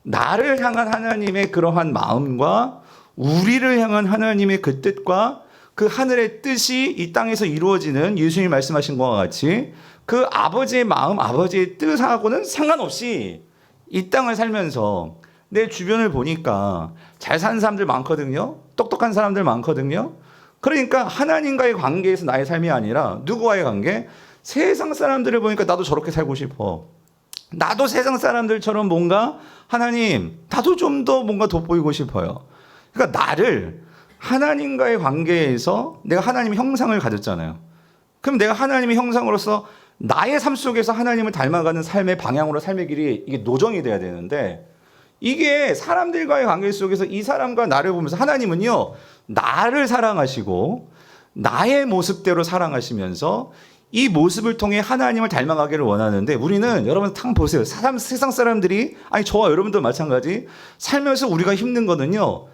나를 향한 하나님의 그러한 마음과 우리를 향한 하나님의 그 뜻과 그 하늘의 뜻이 이 땅에서 이루어지는 예수님이 말씀하신 것과 같이 그 아버지의 마음, 아버지의 뜻하고는 상관없이 이 땅을 살면서 내 주변을 보니까 잘 사는 사람들 많거든요. 똑똑한 사람들 많거든요. 그러니까 하나님과의 관계에서 나의 삶이 아니라 누구와의 관계? 세상 사람들을 보니까 나도 저렇게 살고 싶어. 나도 세상 사람들처럼 뭔가 하나님, 나도 좀 더 뭔가 돋보이고 싶어요. 그러니까 나를 하나님과의 관계에서 내가 하나님의 형상을 가졌잖아요. 그럼 내가 하나님의 형상으로서 나의 삶 속에서 하나님을 닮아가는 삶의 방향으로 삶의 길이 이게 노정이 돼야 되는데 이게 사람들과의 관계 속에서 이 사람과 나를 보면서 하나님은요, 나를 사랑하시고 나의 모습대로 사랑하시면서 이 모습을 통해 하나님을 닮아가기를 원하는데 우리는 여러분 탕 보세요. 세상 사람들이 아니 저와 여러분도 마찬가지 살면서 우리가 힘든 거는요.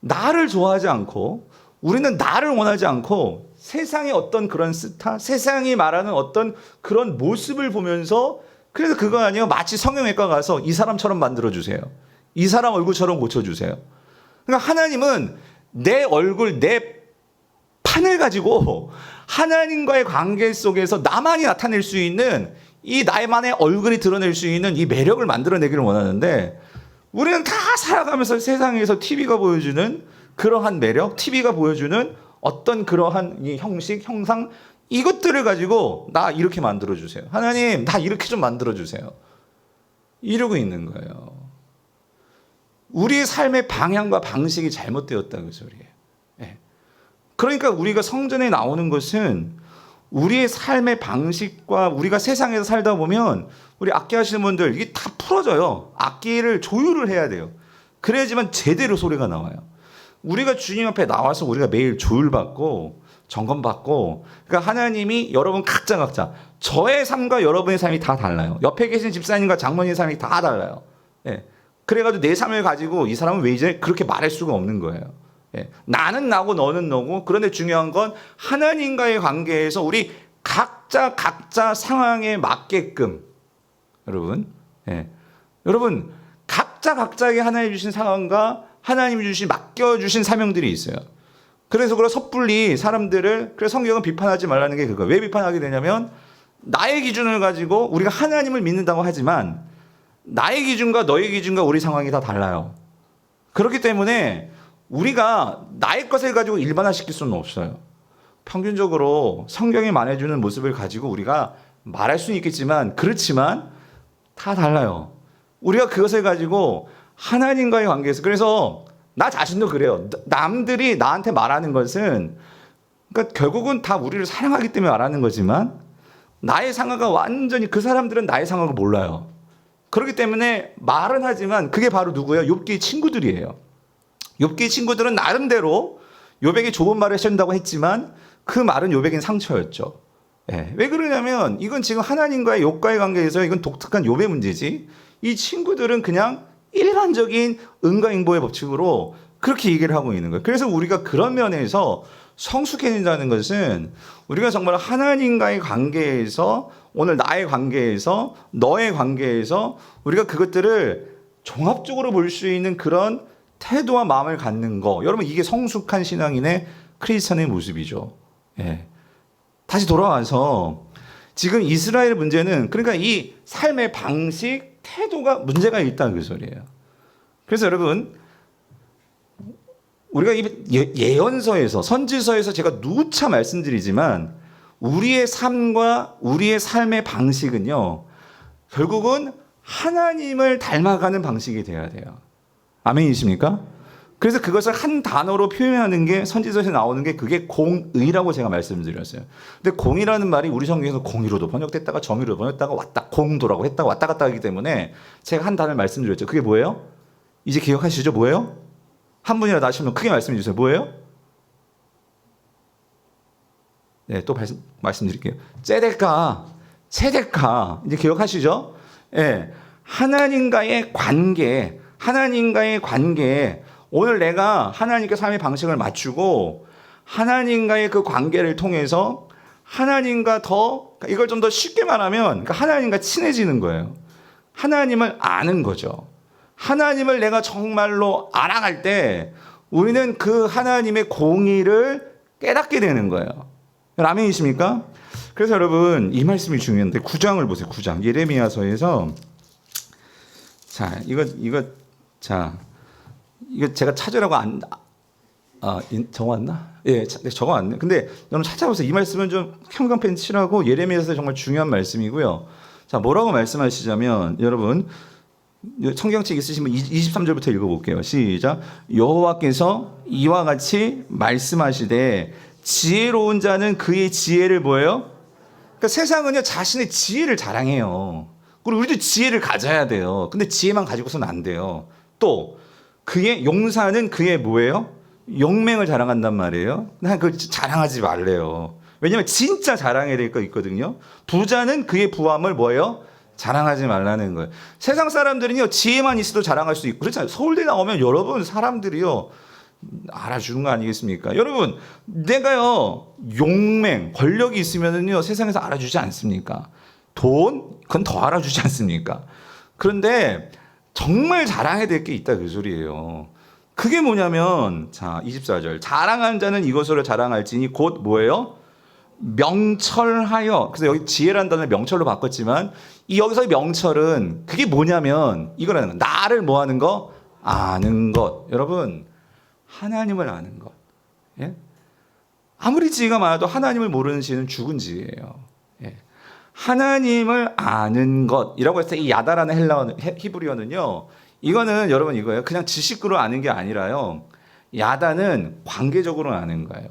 나를 좋아하지 않고 우리는 나를 원하지 않고 세상의 어떤 그런 스타, 세상이 말하는 어떤 그런 모습을 보면서 그래서 그거 아니에요. 마치 성형외과 가서 이 사람처럼 만들어주세요. 이 사람 얼굴처럼 고쳐주세요. 그러니까 하나님은 내 얼굴, 내 판을 가지고 하나님과의 관계 속에서 나만이 나타낼 수 있는 이 나만의 얼굴이 드러낼 수 있는 이 매력을 만들어내기를 원하는데 우리는 다 살아가면서 세상에서 TV가 보여주는 그러한 매력, TV가 보여주는 어떤 그러한 이 형식, 형상 이것들을 가지고 나 이렇게 만들어주세요. 하나님 나 이렇게 좀 만들어주세요. 이러고 있는 거예요. 우리의 삶의 방향과 방식이 잘못되었다는 소리예요. 네. 그러니까 우리가 성전에 나오는 것은 우리의 삶의 방식과 우리가 세상에서 살다 보면 우리 악기 하시는 분들 이게 다 풀어져요. 악기를 조율을 해야 돼요. 그래야지만 제대로 소리가 나와요. 우리가 주님 앞에 나와서 우리가 매일 조율받고 점검받고 그러니까 하나님이 여러분 각자 저의 삶과 여러분의 삶이 다 달라요. 옆에 계신 집사님과 장모님의 삶이 다 달라요. 예. 그래가지고 내 삶을 가지고 이 사람은 왜 이제 그렇게 말할 수가 없는 거예요. 예. 나는 나고 너는 너고 그런데 중요한 건 하나님과의 관계에서 우리 각자 상황에 맞게끔 여러분 여러분 각자에게 하나님 주신 상황과 하나님이 주신 맡겨주신 사명들이 있어요. 그래서 섣불리 사람들을 그래서 성경은 비판하지 말라는 게 그거예요. 왜 비판하게 되냐면 나의 기준을 가지고 우리가 하나님을 믿는다고 하지만 나의 기준과 너의 기준과 우리 상황이 다 달라요. 그렇기 때문에 우리가 나의 것을 가지고 일반화시킬 수는 없어요. 평균적으로 성경이 말해주는 모습을 가지고 우리가 말할 수는 있겠지만 그렇지만 다 달라요. 우리가 그것을 가지고 하나님과의 관계에서 그래서 나 자신도 그래요. 남들이 나한테 말하는 것은 그러니까 결국은 다 우리를 사랑하기 때문에 말하는 거지만 나의 상황가 완전히 그 사람들은 나의 상황을 몰라요. 그렇기 때문에 말은 하지만 그게 바로 누구예요? 욥기의 친구들이에요. 욥기의 친구들은 나름대로 욥에게 좋은 말을 해준다고 했지만 그 말은 욥에겐 상처였죠. 예. 왜 그러냐면 이건 지금 하나님과의 욥과의 관계에서 이건 독특한 욥의 문제지. 이 친구들은 그냥 일반적인 응가응보의 법칙으로 그렇게 얘기를 하고 있는 거예요. 그래서 우리가 그런 면에서 성숙해진다는 것은 우리가 정말 하나님과의 관계에서 오늘 나의 관계에서 너의 관계에서 우리가 그것들을 종합적으로 볼 수 있는 그런 태도와 마음을 갖는 거. 여러분 이게 성숙한 신앙인의 크리스천의 모습이죠. 예. 다시 돌아와서 지금 이스라엘 문제는 그러니까 이 삶의 방식, 태도가 문제가 있다는 그 소리예요. 그래서 여러분 우리가 이 예언서에서 선지서에서 제가 누차 말씀드리지만 우리의 삶과 우리의 삶의 방식은요 결국은 하나님을 닮아가는 방식이 돼야 돼요. 아멘이십니까? 그래서 그것을 한 단어로 표현하는 게 선지서에서 나오는 게 그게 공의라고 제가 말씀드렸어요. 근데 공이라는 말이 우리 성경에서 공의로도 번역됐다가 정의로 번역됐다가 왔다 공도라고 했다가 왔다 갔다 하기 때문에 제가 한 단어를 말씀드렸죠. 그게 뭐예요? 이제 기억하시죠? 뭐예요? 한 분이라도 아시면 크게 말씀해 주세요. 뭐예요? 네, 또 말씀드릴게요. ጼ데카. 이제 기억하시죠? 예. 하나님과의 관계. 오늘 내가 하나님께 삶의 방식을 맞추고 하나님과의 그 관계를 통해서 하나님과 이걸 좀 더 쉽게 말하면 하나님과 친해지는 거예요. 하나님을 아는 거죠. 하나님을 내가 정말로 알아갈 때 우리는 그 하나님의 공의를 깨닫게 되는 거예요. 아멘이십니까? 그래서 여러분 이 말씀이 중요한데 9장을 보세요. 9장 예레미야서에서 이거 제가 찾으라고 적어왔나? 예, 적어왔네. 근데 여러분 찾아보세요. 이 말씀은 좀 형광펜 칠하고 예레미야서 정말 중요한 말씀이고요. 자, 뭐라고 말씀하시자면 여러분 성경책 있으시면 23절부터 읽어볼게요. 시작. 여호와께서 이와 같이 말씀하시되 지혜로운 자는 그의 지혜를 뭐예요? 그러니까 세상은요 자신의 지혜를 자랑해요. 그리고 우리도 지혜를 가져야 돼요. 근데 지혜만 가지고서는 안 돼요. 또 그의 용사는 그의 뭐예요? 용맹을 자랑한단 말이에요. 난 그걸 자랑하지 말래요. 왜냐하면 진짜 자랑해야 될 거 있거든요. 부자는 그의 부함을 뭐예요? 자랑하지 말라는 거예요. 세상 사람들은요 지혜만 있어도 자랑할 수 있고 그렇잖아요. 서울대 나오면 여러분 사람들이요 알아주는 거 아니겠습니까? 여러분 내가요 용맹 권력이 있으면은요 세상에서 알아주지 않습니까? 돈 그건 더 알아주지 않습니까? 그런데 정말 자랑해야 될 게 있다 그 소리예요. 그게 뭐냐면 자 24절 자랑하는 자는 이것으로 자랑할지니 곧 뭐예요? 명철하여. 그래서 여기 지혜라는 단어를 명철로 바꿨지만 여기서의 명철은 그게 뭐냐면 이거라는 거. 나를 뭐 하는 거? 아는 것. 여러분 하나님을 아는 것. 예? 아무리 지혜가 많아도 하나님을 모르는 지혜는 죽은 지혜예요. 예. 하나님을 아는 것이라고 해서 이 야다라는 히브리어는요. 이거는 여러분 이거예요. 그냥 지식으로 아는 게 아니라요. 야다는 관계적으로 아는 거예요.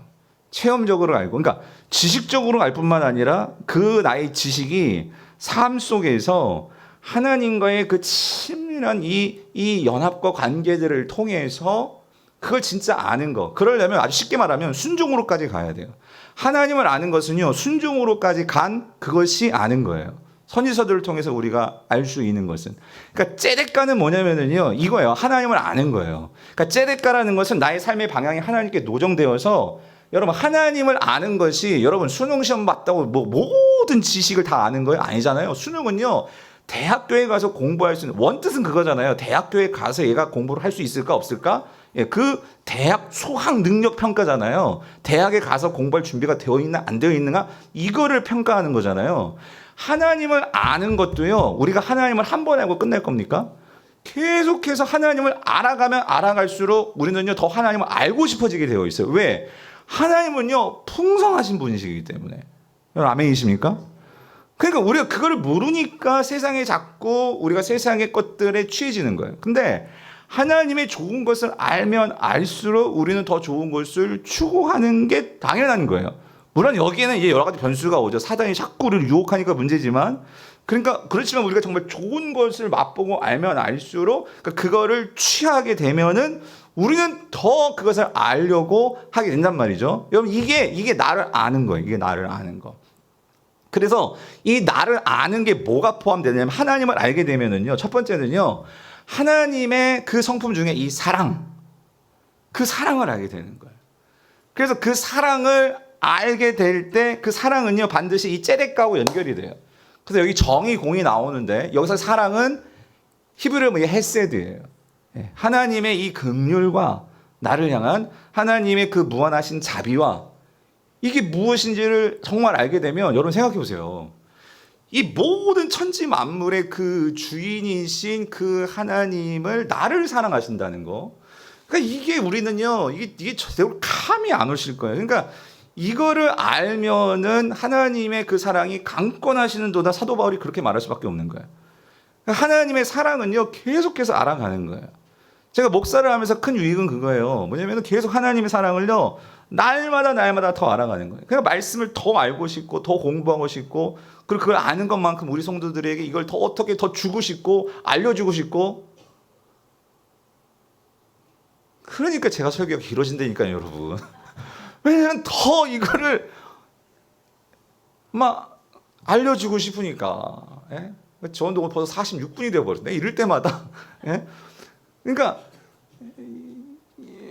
체험적으로 알고, 그러니까 지식적으로 알 뿐만 아니라 그 나의 지식이 삶 속에서 하나님과의 그 친밀한 이 연합과 관계들을 통해서 그걸 진짜 아는 거. 그러려면 아주 쉽게 말하면 순종으로까지 가야 돼요. 하나님을 아는 것은요, 순종으로까지 간 그것이 아는 거예요. 선지서들을 통해서 우리가 알 수 있는 것은. 그러니까 ጼ데까는 뭐냐면요, 이거예요. 하나님을 아는 거예요. 그러니까 ጼ데까라는 것은 나의 삶의 방향이 하나님께 노정되어서 여러분 하나님을 아는 것이 여러분 수능 시험 봤다고 뭐 모든 지식을 다 아는 거예요? 아니잖아요. 수능은요. 대학교에 가서 공부할 수 있는 원뜻은 그거잖아요. 대학교에 가서 얘가 공부를 할 수 있을까 없을까? 예, 그 대학 수학 능력 평가잖아요. 대학에 가서 공부할 준비가 되어 있나 안 되어 있는가 이거를 평가하는 거잖아요. 하나님을 아는 것도요. 우리가 하나님을 한 번 알고 끝낼 겁니까? 계속해서 하나님을 알아가면 알아갈수록 우리는요 더 하나님을 알고 싶어지게 되어 있어요. 왜? 하나님은요 풍성하신 분이시기 때문에. 여러분 아멘이십니까? 그러니까 우리가 그거를 모르니까 세상에 자꾸 우리가 세상의 것들에 취해지는 거예요. 근데 하나님의 좋은 것을 알면 알수록 우리는 더 좋은 것을 추구하는 게 당연한 거예요. 물론 여기에는 이제 여러 가지 변수가 오죠. 사단이 자꾸 우리를 유혹하니까 문제지만, 그러니까 그렇지만 우리가 정말 좋은 것을 맛보고 알면 알수록 그거를 취하게 되면은 우리는 더 그것을 알려고 하게 된단 말이죠. 여러분 이게 나를 아는 거예요. 이게 나를 아는 거. 그래서 이 나를 아는 게 뭐가 포함되냐면 하나님을 알게 되면은요. 첫 번째는요. 하나님의 그 성품 중에 이 사랑, 그 사랑을 알게 되는 거예요. 그래서 그 사랑을 알게 될 때 그 사랑은요 반드시 이 째렉가하고 연결이 돼요. 그래서 여기 정의 공이 나오는데 여기서 사랑은 히브리어로 헤세드예요. 하나님의 이 긍휼과 나를 향한 하나님의 그 무한하신 자비와 이게 무엇인지를 정말 알게 되면 여러분 생각해 보세요. 이 모든 천지 만물의 그 주인이신 그 하나님을 나를 사랑하신다는 거. 그러니까 이게 우리는요, 이게 제대로 감이 안 오실 거예요. 그러니까 이거를 알면은 하나님의 그 사랑이 강권하시는도다 사도 바울이 그렇게 말할 수밖에 없는 거예요. 그러니까 하나님의 사랑은요, 계속해서 알아가는 거예요. 제가 목사를 하면서 큰 유익은 그거예요. 뭐냐면 계속 하나님의 사랑을요, 날마다 더 알아가는 거예요. 그러니까 말씀을 더 알고 싶고, 더 공부하고 싶고, 그리고 그걸 아는 것만큼 우리 성도들에게 이걸 더 어떻게 더 주고 싶고, 알려주고 싶고. 그러니까 제가 설교가 길어진다니까요, 여러분. 왜냐면 더 이거를 막 알려주고 싶으니까. 예? 저도 벌써 46분이 되어버렸네. 이럴 때마다. 예? 그러니까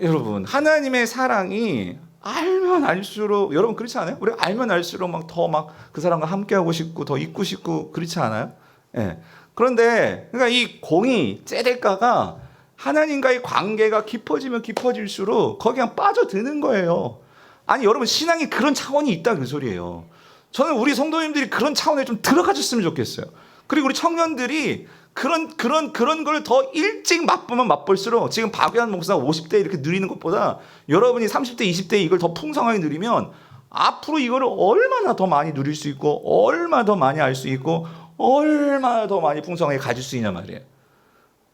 여러분 하나님의 사랑이 알면 알수록 여러분 그렇지 않아요? 우리 알면 알수록 막 더 막 그 사람과 함께하고 싶고 더 있고 싶고 그렇지 않아요? 예. 그런데 그러니까 이 공이 째릴까가 하나님과의 관계가 깊어지면 깊어질수록 거기 그냥 빠져드는 거예요. 아니 여러분 신앙이 그런 차원이 있다 그 소리예요. 저는 우리 성도님들이 그런 차원에 좀 들어가셨으면 좋겠어요. 그리고 우리 청년들이 그런 걸 더 일찍 맛보면 맛볼수록 지금 박유한 목사 50대 이렇게 누리는 것보다 여러분이 30대, 20대 이걸 더 풍성하게 누리면 앞으로 이거를 얼마나 더 많이 누릴 수 있고 얼마나 더 많이 알 수 있고 얼마나 더 많이 풍성하게 가질 수 있냐 말이에요.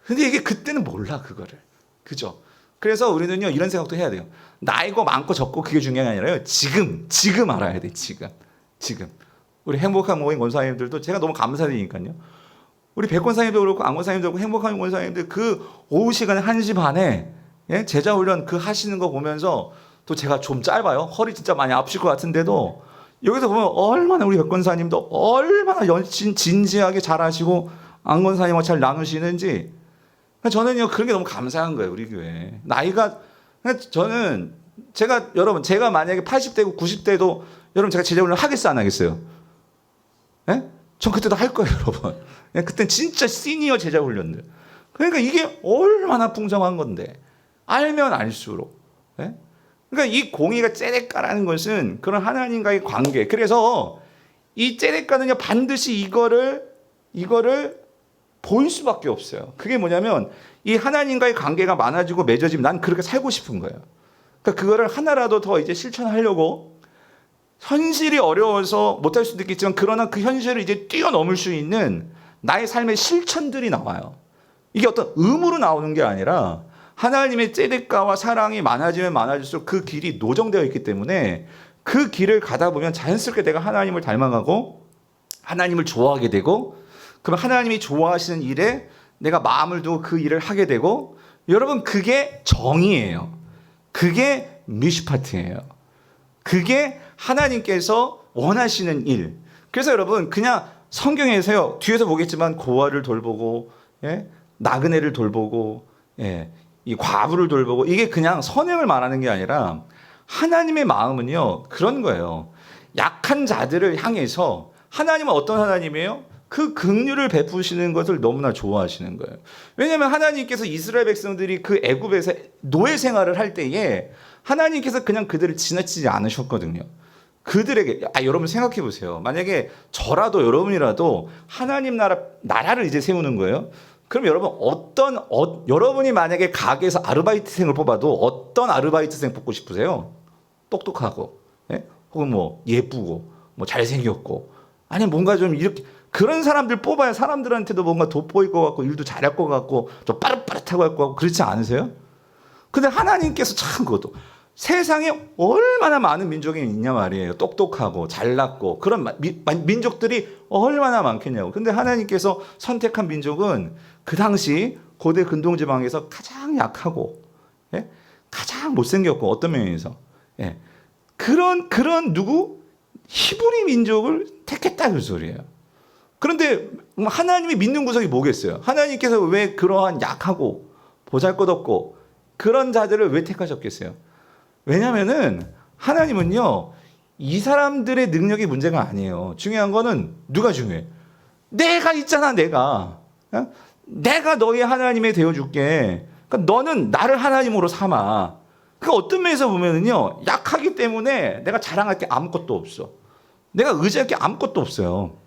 근데 이게 그때는 몰라 그거를. 그죠? 그래서 우리는요 이런 생각도 해야 돼요. 나이고 많고 적고 그게 중요한 게 아니라요. 지금 알아야 돼. 지금. 우리 행복한 모임 권사님들도 제가 너무 감사드리니까요. 우리 백권사님도 그렇고 안권사님도 그렇고 행복한 권사님들 그 오후 시간에 1시 반에 예? 제자훈련 그 하시는 거 보면서 또 제가 좀 짧아요. 허리 진짜 많이 아프실 것 같은데도 여기서 보면 얼마나 우리 백권사님도 얼마나 진지하게 잘하시고 안권사님과 잘 나누시는지 저는요 그런 게 너무 감사한 거예요. 우리 교회 나이가 저는 제가 만약에 80대고 90대도 여러분 제가 제자훈련 하겠어요 안 하겠어요? 예? 전 그때도 할 거예요 여러분. 그땐 진짜 시니어 제자 훈련들. 그러니까 이게 얼마나 풍성한 건데 알면 알수록. 예? 그러니까 이 공의가 째레까라는 것은 그런 하나님과의 관계. 그래서 이 째레까는요 반드시 이거를 보일 수밖에 없어요. 그게 뭐냐면 이 하나님과의 관계가 많아지고 맺어지면 난 그렇게 살고 싶은 거예요. 그러니까 그거를 하나라도 더 이제 실천하려고. 현실이 어려워서 못할 수도 있겠지만 그러나 그 현실을 이제 뛰어넘을 수 있는 나의 삶의 실천들이 나와요. 이게 어떤 의무로 나오는 게 아니라 하나님의 째릴가와 사랑이 많아지면 많아질수록 그 길이 노정되어 있기 때문에 그 길을 가다 보면 자연스럽게 내가 하나님을 닮아가고 하나님을 좋아하게 되고 그럼 하나님이 좋아하시는 일에 내가 마음을 두고 그 일을 하게 되고 여러분 그게 정의예요. 그게 미슈파트예요. 그게 하나님께서 원하시는 일. 그래서 여러분 그냥 성경에서요 뒤에서 보겠지만 고아를 돌보고 예? 나그네를 돌보고 예? 이 과부를 돌보고 이게 그냥 선행을 말하는 게 아니라 하나님의 마음은요 그런 거예요. 약한 자들을 향해서 하나님은 어떤 하나님이에요? 그 긍휼을 베푸시는 것을 너무나 좋아하시는 거예요. 왜냐하면 하나님께서 이스라엘 백성들이 그 애굽에서 노예 생활을 할 때에 하나님께서 그냥 그들을 지나치지 않으셨거든요. 그들에게 여러분 생각해 보세요. 만약에 저라도 여러분이라도 하나님 나라를 이제 세우는 거예요. 그럼 여러분 여러분이 만약에 가게에서 아르바이트생을 뽑아도 어떤 아르바이트생 뽑고 싶으세요? 똑똑하고, 예? 혹은 뭐 예쁘고, 뭐 잘생겼고, 아니 뭔가 좀 이렇게 그런 사람들 뽑아야 사람들한테도 뭔가 돋보일 것 같고 일도 잘할 것 같고 좀 빠릇빠릇하고 할 것 같고 그렇지 않으세요? 근데 하나님께서 참 그것도 세상에 얼마나 많은 민족이 있냐 말이에요. 똑똑하고 잘났고 그런 민족들이 얼마나 많겠냐고. 근데 하나님께서 선택한 민족은 그 당시 고대 근동지방에서 가장 약하고, 예? 가장 못생겼고 어떤 면에서, 예? 그런 누구? 히브리 민족을 택했다 그 소리예요. 그런데 하나님이 믿는 구석이 뭐겠어요? 하나님께서 왜 그러한 약하고 보잘것없고 그런 자들을 왜 택하셨겠어요? 왜냐면은 하나님은요, 이 사람들의 능력이 문제가 아니에요. 중요한 거는 누가 중요해? 내가 있잖아, 내가. 어? 내가 너의 하나님이 되어줄게. 그러니까 너는 나를 하나님으로 삼아. 그 어떤 면에서 보면은요, 약하기 때문에 내가 자랑할 게 아무것도 없어. 내가 의지할 게 아무것도 없어요.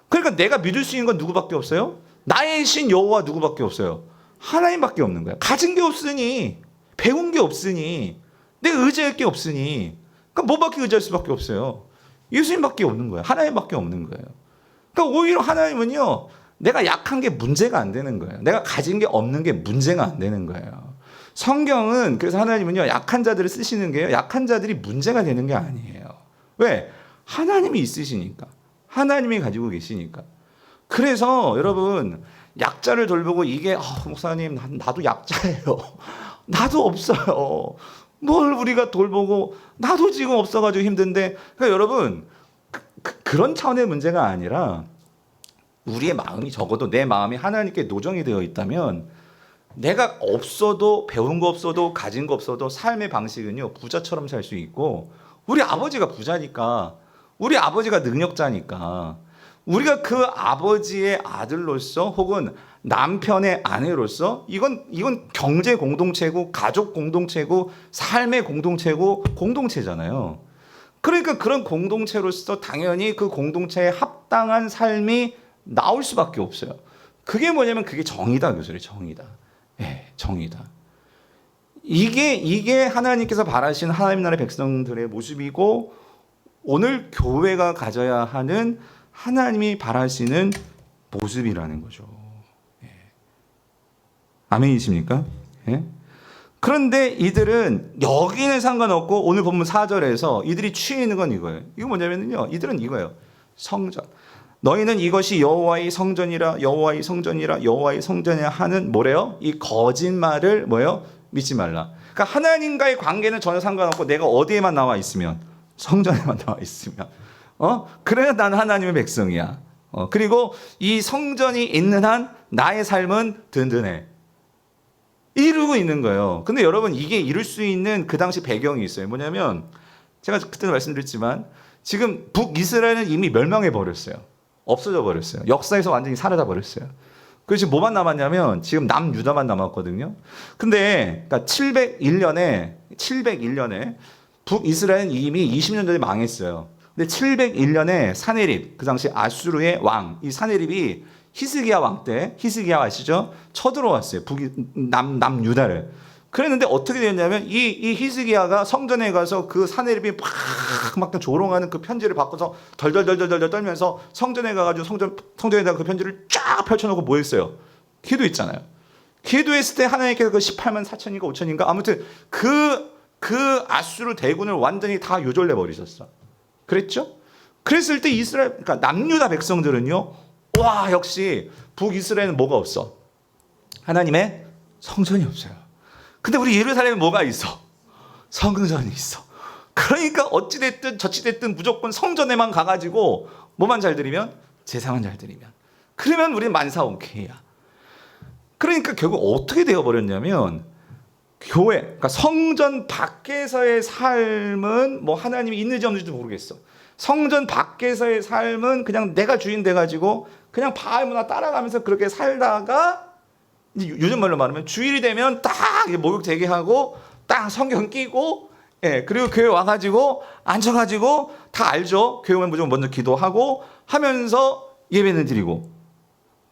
그러니까 내가 믿을 수 있는 건 누구밖에 없어요? 나의 신 여호와 누구밖에 없어요? 하나님밖에 없는 거야. 가진 게 없으니, 배운 게 없으니, 내가 의지할 게 없으니, 그러니까 뭐밖에 의지할 수밖에 없어요? 예수님밖에 없는 거예요. 하나님밖에 없는 거예요. 그러니까 오히려 하나님은요, 내가 약한 게 문제가 안 되는 거예요. 내가 가진 게 없는 게 문제가 안 되는 거예요. 성경은 그래서 하나님은요, 약한 자들을 쓰시는 게요, 약한 자들이 문제가 되는 게 아니에요. 왜? 하나님이 있으시니까. 하나님이 가지고 계시니까. 그래서 여러분, 약자를 돌보고 이게 목사님 나도 약자예요. 나도 없어요. 뭘 우리가 돌보고 나도 지금 없어가지고 힘든데. 그러니까 여러분 그런 차원의 문제가 아니라 우리의 마음이 적어도 내 마음이 하나님께 노정이 되어 있다면 내가 없어도 배운 거 없어도 가진 거 없어도 삶의 방식은요 부자처럼 살 수 있고 우리 아버지가 부자니까 우리 아버지가 능력자니까 우리가 그 아버지의 아들로서 혹은 남편의 아내로서 이건 경제 공동체고 가족 공동체고 삶의 공동체고 공동체잖아요. 그러니까 그런 공동체로서 당연히 그 공동체에 합당한 삶이 나올 수밖에 없어요. 그게 뭐냐면 그게 정의다 교수님, 정의다. 예, 정의다. 이게 하나님께서 바라신 하나님 나라의 백성들의 모습이고 오늘 교회가 가져야 하는 하나님이 바라시는 모습이라는 거죠. 예. 아멘이십니까? 예? 그런데 이들은 여기는 상관없고 오늘 본문 4절에서 이들이 취해 건 이거예요. 이거 뭐냐면요, 이들은 이거예요. 성전. 너희는 이것이 여호와의 성전이라 여호와의 성전이라 여호와의 성전이라 하는 뭐래요? 이 거짓말을 뭐예요? 믿지 말라. 그러니까 하나님과의 관계는 전혀 상관없고 내가 어디에만 나와 있으면 성전에만 나와 있으면 그래야 나는 하나님의 백성이야. 그리고 이 성전이 있는 한 나의 삶은 든든해. 이루고 있는 거예요. 근데 여러분 이게 이룰 수 있는 그 당시 배경이 있어요. 뭐냐면 제가 그때도 말씀드렸지만 지금 북이스라엘은 이미 멸망해 버렸어요. 없어져 버렸어요. 역사에서 완전히 사라져 버렸어요. 그래서 지금 뭐만 남았냐면 지금 남유다만 남았거든요. 근데 그러니까 701년에 북이스라엘은 이미 20년 전에 망했어요. 근데 701년에 사네립, 그 당시 아수르의 왕, 이 사네립이 히스기야 왕 때, 히스기야 아시죠? 쳐들어왔어요. 남유다를. 그랬는데 어떻게 되었냐면 이 히스기야가 성전에 가서 그 사네립이 막 조롱하는 그 편지를 바꿔서 덜덜덜덜 떨면서 성전에 가가지고 성전에다가 그 편지를 쫙 펼쳐놓고 뭐 했어요? 기도했잖아요. 기도했을 때 하나님께서 그 18만 4천인가 5천인가 아무튼 그 아수르 대군을 완전히 다 요절내 버리셨어. 그랬죠? 그랬을 때 그러니까 남유다 백성들은요, 와, 역시 북이스라엘은 뭐가 없어? 하나님의 성전이 없어요. 근데 우리 예루살렘에 뭐가 있어? 성전이 있어. 그러니까 어찌됐든 저찌됐든 무조건 성전에만 가가지고 뭐만 잘 드리면? 제사만 잘 드리면. 그러면 우리는 만사오케이야. 그러니까 결국 어떻게 되어버렸냐면 교회, 그러니까 성전 밖에서의 삶은 뭐 하나님이 있는지 없는지도 모르겠어. 성전 밖에서의 삶은 그냥 내가 주인 돼가지고 그냥 바알 문화 따라가면서 그렇게 살다가 이제 요즘 말로 말하면 주일이 되면 딱 목욕 재개하고 딱 성경 끼고 그리고 교회 와가지고 앉아가지고 다 알죠. 교회 오면 무조건 먼저 기도하고 하면서 예배는 드리고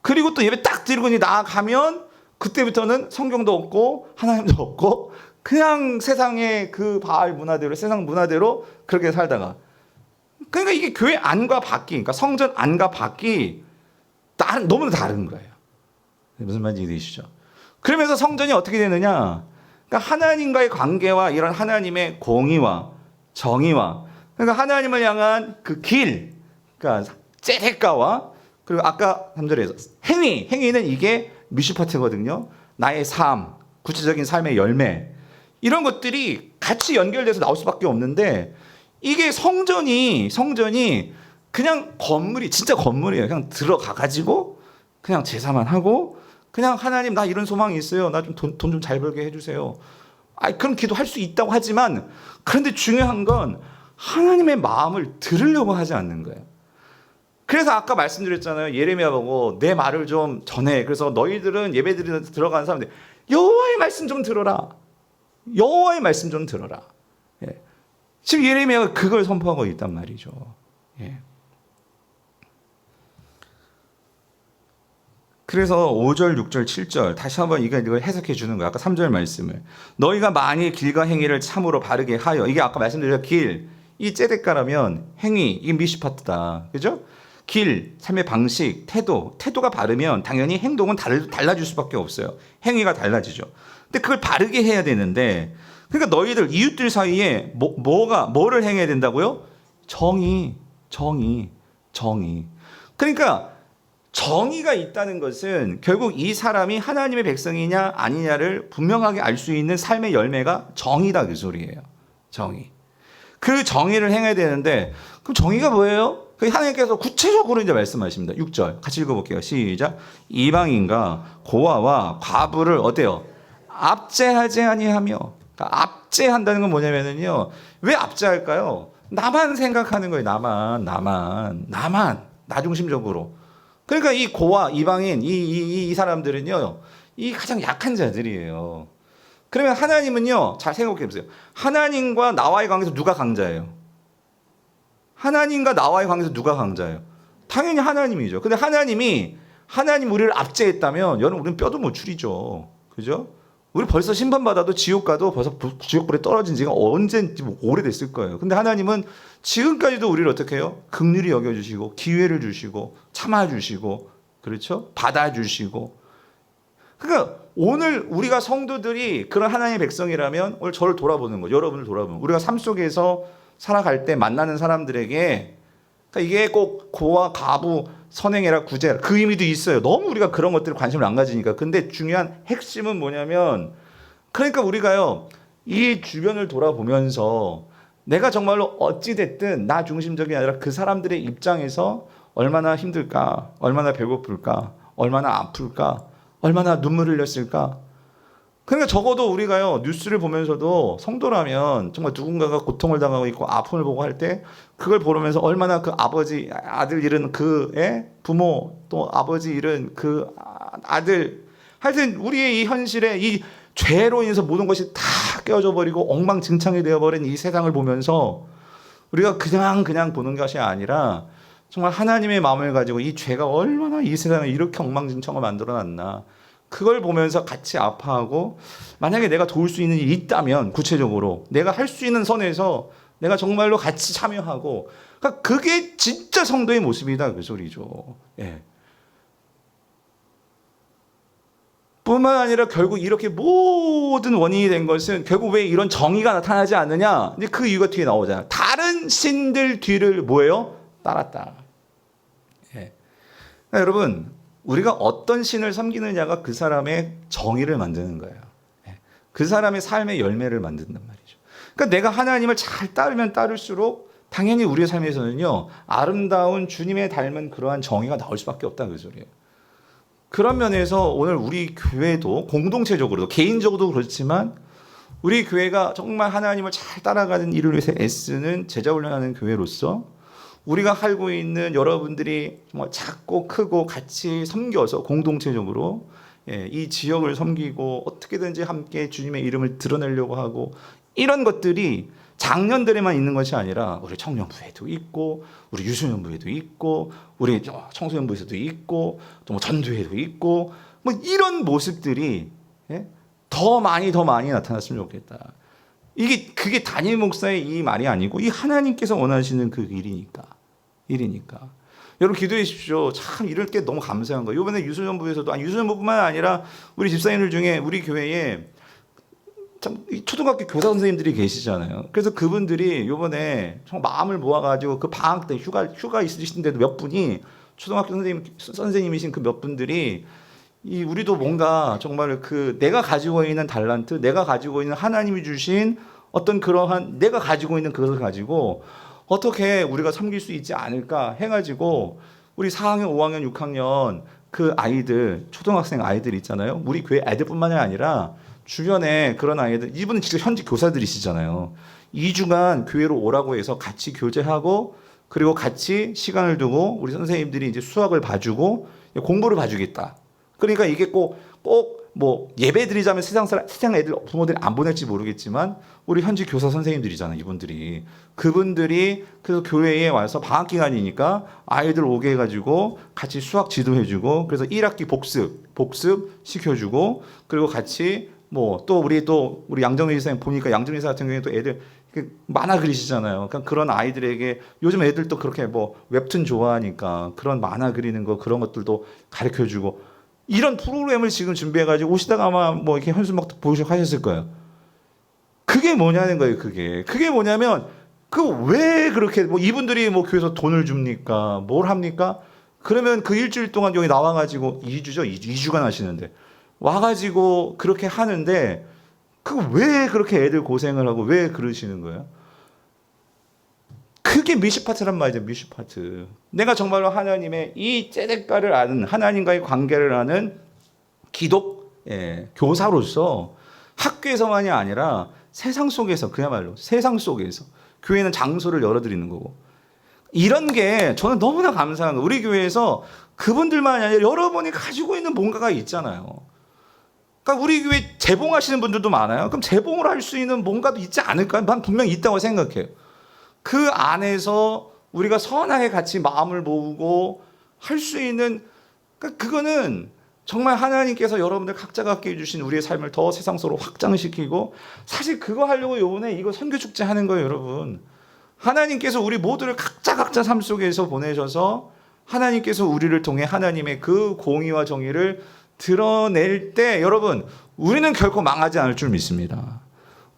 그리고 또 예배 딱 드리고 나아가면 그때부터는 성경도 없고 하나님도 없고 그냥 세상의 그 바알 문화대로 세상 문화대로 그렇게 살다가 그러니까 이게 교회 안과 밖이 그러니까 성전 안과 밖이 너무나 다른 거예요. 무슨 말인지 이해되시죠? 그러면서 성전이 어떻게 되느냐? 그러니까 하나님과의 관계와 이런 하나님의 공의와 정의와 그러니까 하나님을 향한 그 길, 그러니까 째레가와 그리고 아까 3절에서 행위는 이게 미슈파트거든요. 나의 삶, 구체적인 삶의 열매 이런 것들이 같이 연결돼서 나올 수밖에 없는데 이게 성전이 그냥 건물이 진짜 건물이에요. 그냥 들어가가지고 그냥 제사만 하고 그냥 하나님 나 이런 소망이 있어요. 나 좀 돈 좀 잘 벌게 해주세요. 그럼 기도할 수 있다고 하지만 그런데 중요한 건 하나님의 마음을 들으려고 하지 않는 거예요. 그래서 아까 말씀드렸잖아요. 예레미야 보고 내 말을 좀 전해. 그래서 너희들은 예배드리는 들어가는 사람들 여호와의 말씀 좀 들어라. 여호와의 말씀 좀 들어라. 지금 예레미야가 그걸 선포하고 있단 말이죠. 그래서 5절, 6절, 7절 다시 한번 이걸 해석해 주는 거예요. 아까 3절 말씀을. 너희가 만일 길과 행위를 참으로 바르게 하여 이게 아까 말씀드린 길, 이 째데까라면 행위, 이게 미시파트다. 그죠? 길, 삶의 방식, 태도가 바르면 당연히 행동은 달라질 수밖에 없어요. 행위가 달라지죠. 근데 그걸 바르게 해야 되는데 그러니까 너희들 이웃들 사이에 뭐를 행해야 된다고요? 정의. 그러니까 정의가 있다는 것은 결국 이 사람이 하나님의 백성이냐 아니냐를 분명하게 알 수 있는 삶의 열매가 정의다 그 소리예요. 정의. 그 정의를 행해야 되는데 그럼 정의가 뭐예요? 하나님께서 구체적으로 이제 말씀하십니다. 6절 같이 읽어볼게요. 시작. 이방인과 고아와 과부를 어때요? 압제하지 아니하며. 그러니까 압제한다는 건 뭐냐면요. 왜 압제할까요? 나만 생각하는 거예요. 나만 나 중심적으로. 그러니까 이 고아 이방인 이 사람들은요. 이 가장 약한 자들이에요. 그러면 하나님은요. 잘 생각해 보세요. 하나님과 나와의 관계에서 누가 강자예요? 하나님과 나와의 관계에서 누가 강자예요? 당연히 하나님이죠. 근데 하나님 우리를 압제했다면 여러분 우리는 뼈도 못 추리죠. 그죠? 우리 벌써 심판받아도 지옥 가도 벌써 지옥불에 떨어진 지가 언젠지 오래됐을 거예요. 근데 하나님은 지금까지도 우리를 어떻게 해요? 긍휼히 여겨주시고 기회를 주시고 참아주시고 그렇죠? 받아주시고 그러니까 오늘 우리가 성도들이 그런 하나님의 백성이라면 오늘 저를 돌아보는 거예요. 여러분을 돌아보는 거예요. 우리가 삶 속에서 살아갈 때 만나는 사람들에게 그러니까 이게 꼭 고아 가부 선행해라 구제라 그 의미도 있어요. 너무 우리가 그런 것들에 관심을 안 가지니까. 근데 중요한 핵심은 뭐냐면 그러니까 우리가요 이 주변을 돌아보면서 내가 정말로 어찌됐든 나 중심적이 아니라 그 사람들의 입장에서 얼마나 힘들까, 얼마나 배고플까, 얼마나 아플까, 얼마나 눈물 흘렸을까. 그러니까 적어도 우리가요 뉴스를 보면서도 성도라면 정말 누군가가 고통을 당하고 있고 아픔을 보고 할 때 그걸 보면서 얼마나 그 아버지 아들 잃은 그 부모 또 아버지 잃은 그 아들 하여튼 우리의 이 현실에 이 죄로 인해서 모든 것이 다 깨어져 버리고 엉망진창이 되어버린 이 세상을 보면서 우리가 그냥 보는 것이 아니라 정말 하나님의 마음을 가지고 이 죄가 얼마나 이 세상을 이렇게 엉망진창을 만들어놨나 그걸 보면서 같이 아파하고 만약에 내가 도울 수 있는 일이 있다면 구체적으로 내가 할 수 있는 선에서 내가 정말로 같이 참여하고 그러니까 그게 진짜 성도의 모습이다 그 소리죠. 뿐만 아니라 결국 이렇게 모든 원인이 된 것은 결국 왜 이런 정의가 나타나지 않느냐 이제 그 이유가 뒤에 나오잖아요. 다른 신들 뒤를 뭐예요? 따랐다. 그러니까 여러분 우리가 어떤 신을 섬기느냐가 그 사람의 정의를 만드는 거예요. 그 사람의 삶의 열매를 만든단 말이죠. 그러니까 내가 하나님을 잘 따르면 따를수록 당연히 우리의 삶에서는요 아름다운 주님의 닮은 그러한 정의가 나올 수밖에 없다 그 소리예요. 그런 면에서 오늘 우리 교회도 공동체적으로도 개인적으로도 그렇지만 우리 교회가 정말 하나님을 잘 따라가는 일을 위해서 애쓰는 제자 훈련하는 교회로서 우리가 살고 있는 여러분들이 정말 작고 크고 같이 섬겨서 공동체적으로 이 지역을 섬기고 어떻게든지 함께 주님의 이름을 드러내려고 하고 이런 것들이 장년들에만 있는 것이 아니라 우리 청년부에도 있고 우리 유소년부에도 있고 우리 청소년부에서도 있고 또 뭐 전도회도 있고 뭐 이런 모습들이 더 많이 나타났으면 좋겠다. 그게 담임 목사의 이 말이 아니고 이 하나님께서 원하시는 그 일이니까. 여러분 기도해 주십시오. 참 이럴 게 너무 감사한 거예요. 이번에 유소년부에서도 유소년부뿐만 아니라 우리 집사님들 중에 우리 교회에 참 초등학교 교사 선생님들이 계시잖아요. 그래서 그분들이 이번에 정말 마음을 모아가지고 그 방학 때 휴가 있으신데도 몇 분이 초등학교 선생님이신 그 몇 분들이 우리도 뭔가 정말 그 내가 가지고 있는 달란트, 내가 가지고 있는 하나님이 주신 어떤 그러한 내가 가지고 있는 그것을 가지고 어떻게 우리가 섬길 수 있지 않을까 해가지고 우리 4학년, 5학년, 6학년 그 아이들, 초등학생 아이들 있잖아요. 우리 교회 아이들뿐만이 아니라 주변에 그런 아이들, 이분은 직접 현직 교사들이시잖아요. 2주간 교회로 오라고 해서 같이 교제하고 그리고 같이 시간을 두고 우리 선생님들이 이제 수학을 봐주고 공부를 봐주겠다. 그러니까 이게 꼭 뭐 예배 드리자면 세상 애들 부모들이 안 보낼지 모르겠지만 우리 현직 교사 선생님들이잖아요. 이분들이 그분들이 그 교회에 와서 방학 기간이니까 아이들 오게 해가지고 같이 수학 지도해주고 그래서 1학기 복습 시켜주고 그리고 같이 뭐 또 우리 양정희 선생님 보니까 양정희 선생 같은 경우에 또 애들 만화 그리시잖아요. 그러니까 그런 아이들에게 요즘 애들도 그렇게 뭐 웹툰 좋아하니까 그런 만화 그리는 거 그런 것들도 가르쳐주고 이런 프로그램을 지금 준비해가지고 오시다가 아마 뭐 이렇게 현수막 보시고 하셨을 거예요. 그게 뭐냐는 거예요. 그게 뭐냐면 왜 그렇게 뭐 이분들이 뭐 교회에서 돈을 줍니까? 뭘 합니까? 그러면 그 일주일 동안 여기 나와가지고 2주간 하시는데 와가지고 그렇게 하는데 왜 그렇게 애들 고생을 하고 왜 그러시는 거예요? 그게 미시파트란 말이죠. 미시파트. 내가 정말로 하나님의 이 째대가를 아는 하나님과의 관계를 아는 교사로서 학교에서만이 아니라 세상 속에서 그야말로 세상 속에서 교회는 장소를 열어드리는 거고 이런 게 저는 너무나 감사한 거예요. 우리 교회에서 그분들만이 아니라 여러분이 가지고 있는 뭔가가 있잖아요. 그러니까 우리 교회 재봉하시는 분들도 많아요. 그럼 재봉을 할 수 있는 뭔가도 있지 않을까요? 난 분명히 있다고 생각해요. 그 안에서 우리가 선하게 같이 마음을 모으고 할 수 있는 그거는 정말 하나님께서 여러분들 각자 갖게 해주신 우리의 삶을 더 세상 속으로 확장시키고 사실 그거 하려고 요번에 이거 선교축제 하는 거예요. 여러분 하나님께서 우리 모두를 각자 삶 속에서 보내셔서 하나님께서 우리를 통해 하나님의 그 공의와 정의를 드러낼 때 여러분 우리는 결코 망하지 않을 줄 믿습니다.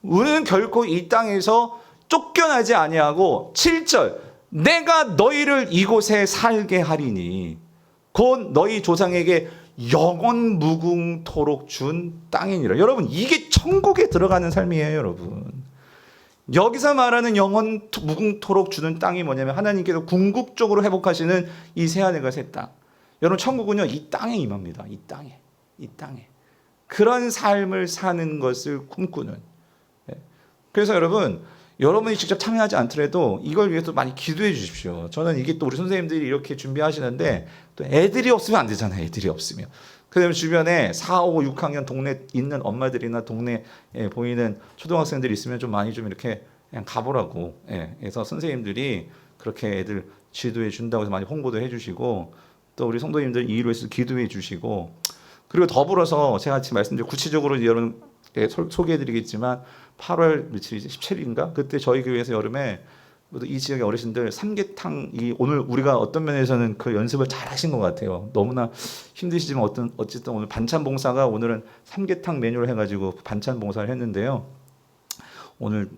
우리는 결코 이 땅에서 쫓겨나지 아니하고 7절 내가 너희를 이곳에 살게 하리니 곧 너희 조상에게 영원 무궁토록 준 땅이니라. 여러분 이게 천국에 들어가는 삶이에요. 여러분 여기서 말하는 영원 무궁토록 주는 땅이 뭐냐면 하나님께서 궁극적으로 회복하시는 이 새하늘과 새 땅. 여러분 천국은요 이 땅에 임합니다. 이 땅에 그런 삶을 사는 것을 꿈꾸는. 그래서 여러분이 직접 참여하지 않더라도 이걸 위해서 많이 기도해 주십시오. 저는 이게 또 우리 선생님들이 이렇게 준비하시는데 또 애들이 없으면 안 되잖아요. 애들이 없으면. 그다음에 주변에 4, 5, 6학년 동네 있는 엄마들이나 동네에 보이는 초등학생들이 있으면 좀 많이 좀 이렇게 그냥 가보라고. 그래서 선생님들이 그렇게 애들 지도해 준다고 해서 많이 홍보도 해주시고 또 우리 성도님들 이 일로 해서 기도해 주시고 그리고 더불어서 제가 지금 말씀드린 구체적으로 여러분 소개해드리겠지만 8월 며칠이지 17일인가 그때 저희 교회에서 여름에 이 지역의 어르신들 삼계탕 오늘 우리가 어떤 면에서는 그 연습을 잘 하신 것 같아요. 너무나 힘드시지만 어쨌든 오늘 반찬 봉사가 오늘은 삼계탕 메뉴를 해가지고 반찬 봉사를 했는데요. 오늘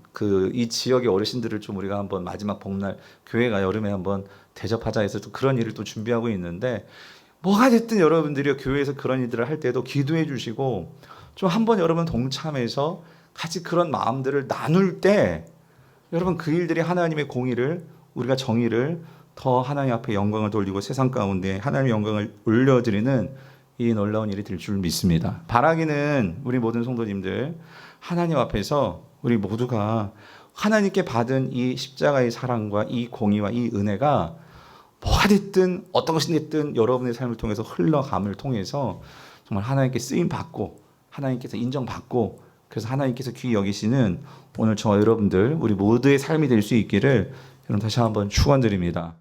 이 지역의 어르신들을 좀 우리가 한번 마지막 복날 교회가 여름에 한번 대접하자 해서 또 그런 일을 또 준비하고 있는데 뭐가 됐든 여러분들이 교회에서 그런 일들을 할 때도 기도해 주시고 좀 한번 여러분 동참해서 같이 그런 마음들을 나눌 때 여러분 그 일들이 하나님의 공의를 우리가 정의를 더 하나님 앞에 영광을 돌리고 세상 가운데 하나님의 영광을 올려드리는 이 놀라운 일이 될 줄 믿습니다. 바라기는 우리 모든 성도님들 하나님 앞에서 우리 모두가 하나님께 받은 이 십자가의 사랑과 이 공의와 이 은혜가 뭐가 됐든 어떤 것이 됐든 여러분의 삶을 통해서 흘러감을 통해서 정말 하나님께 쓰임 받고 하나님께서 인정받고 그래서 하나님께서 귀히 여기시는 오늘 저와 여러분들 우리 모두의 삶이 될 수 있기를 여러분 다시 한번 축원드립니다.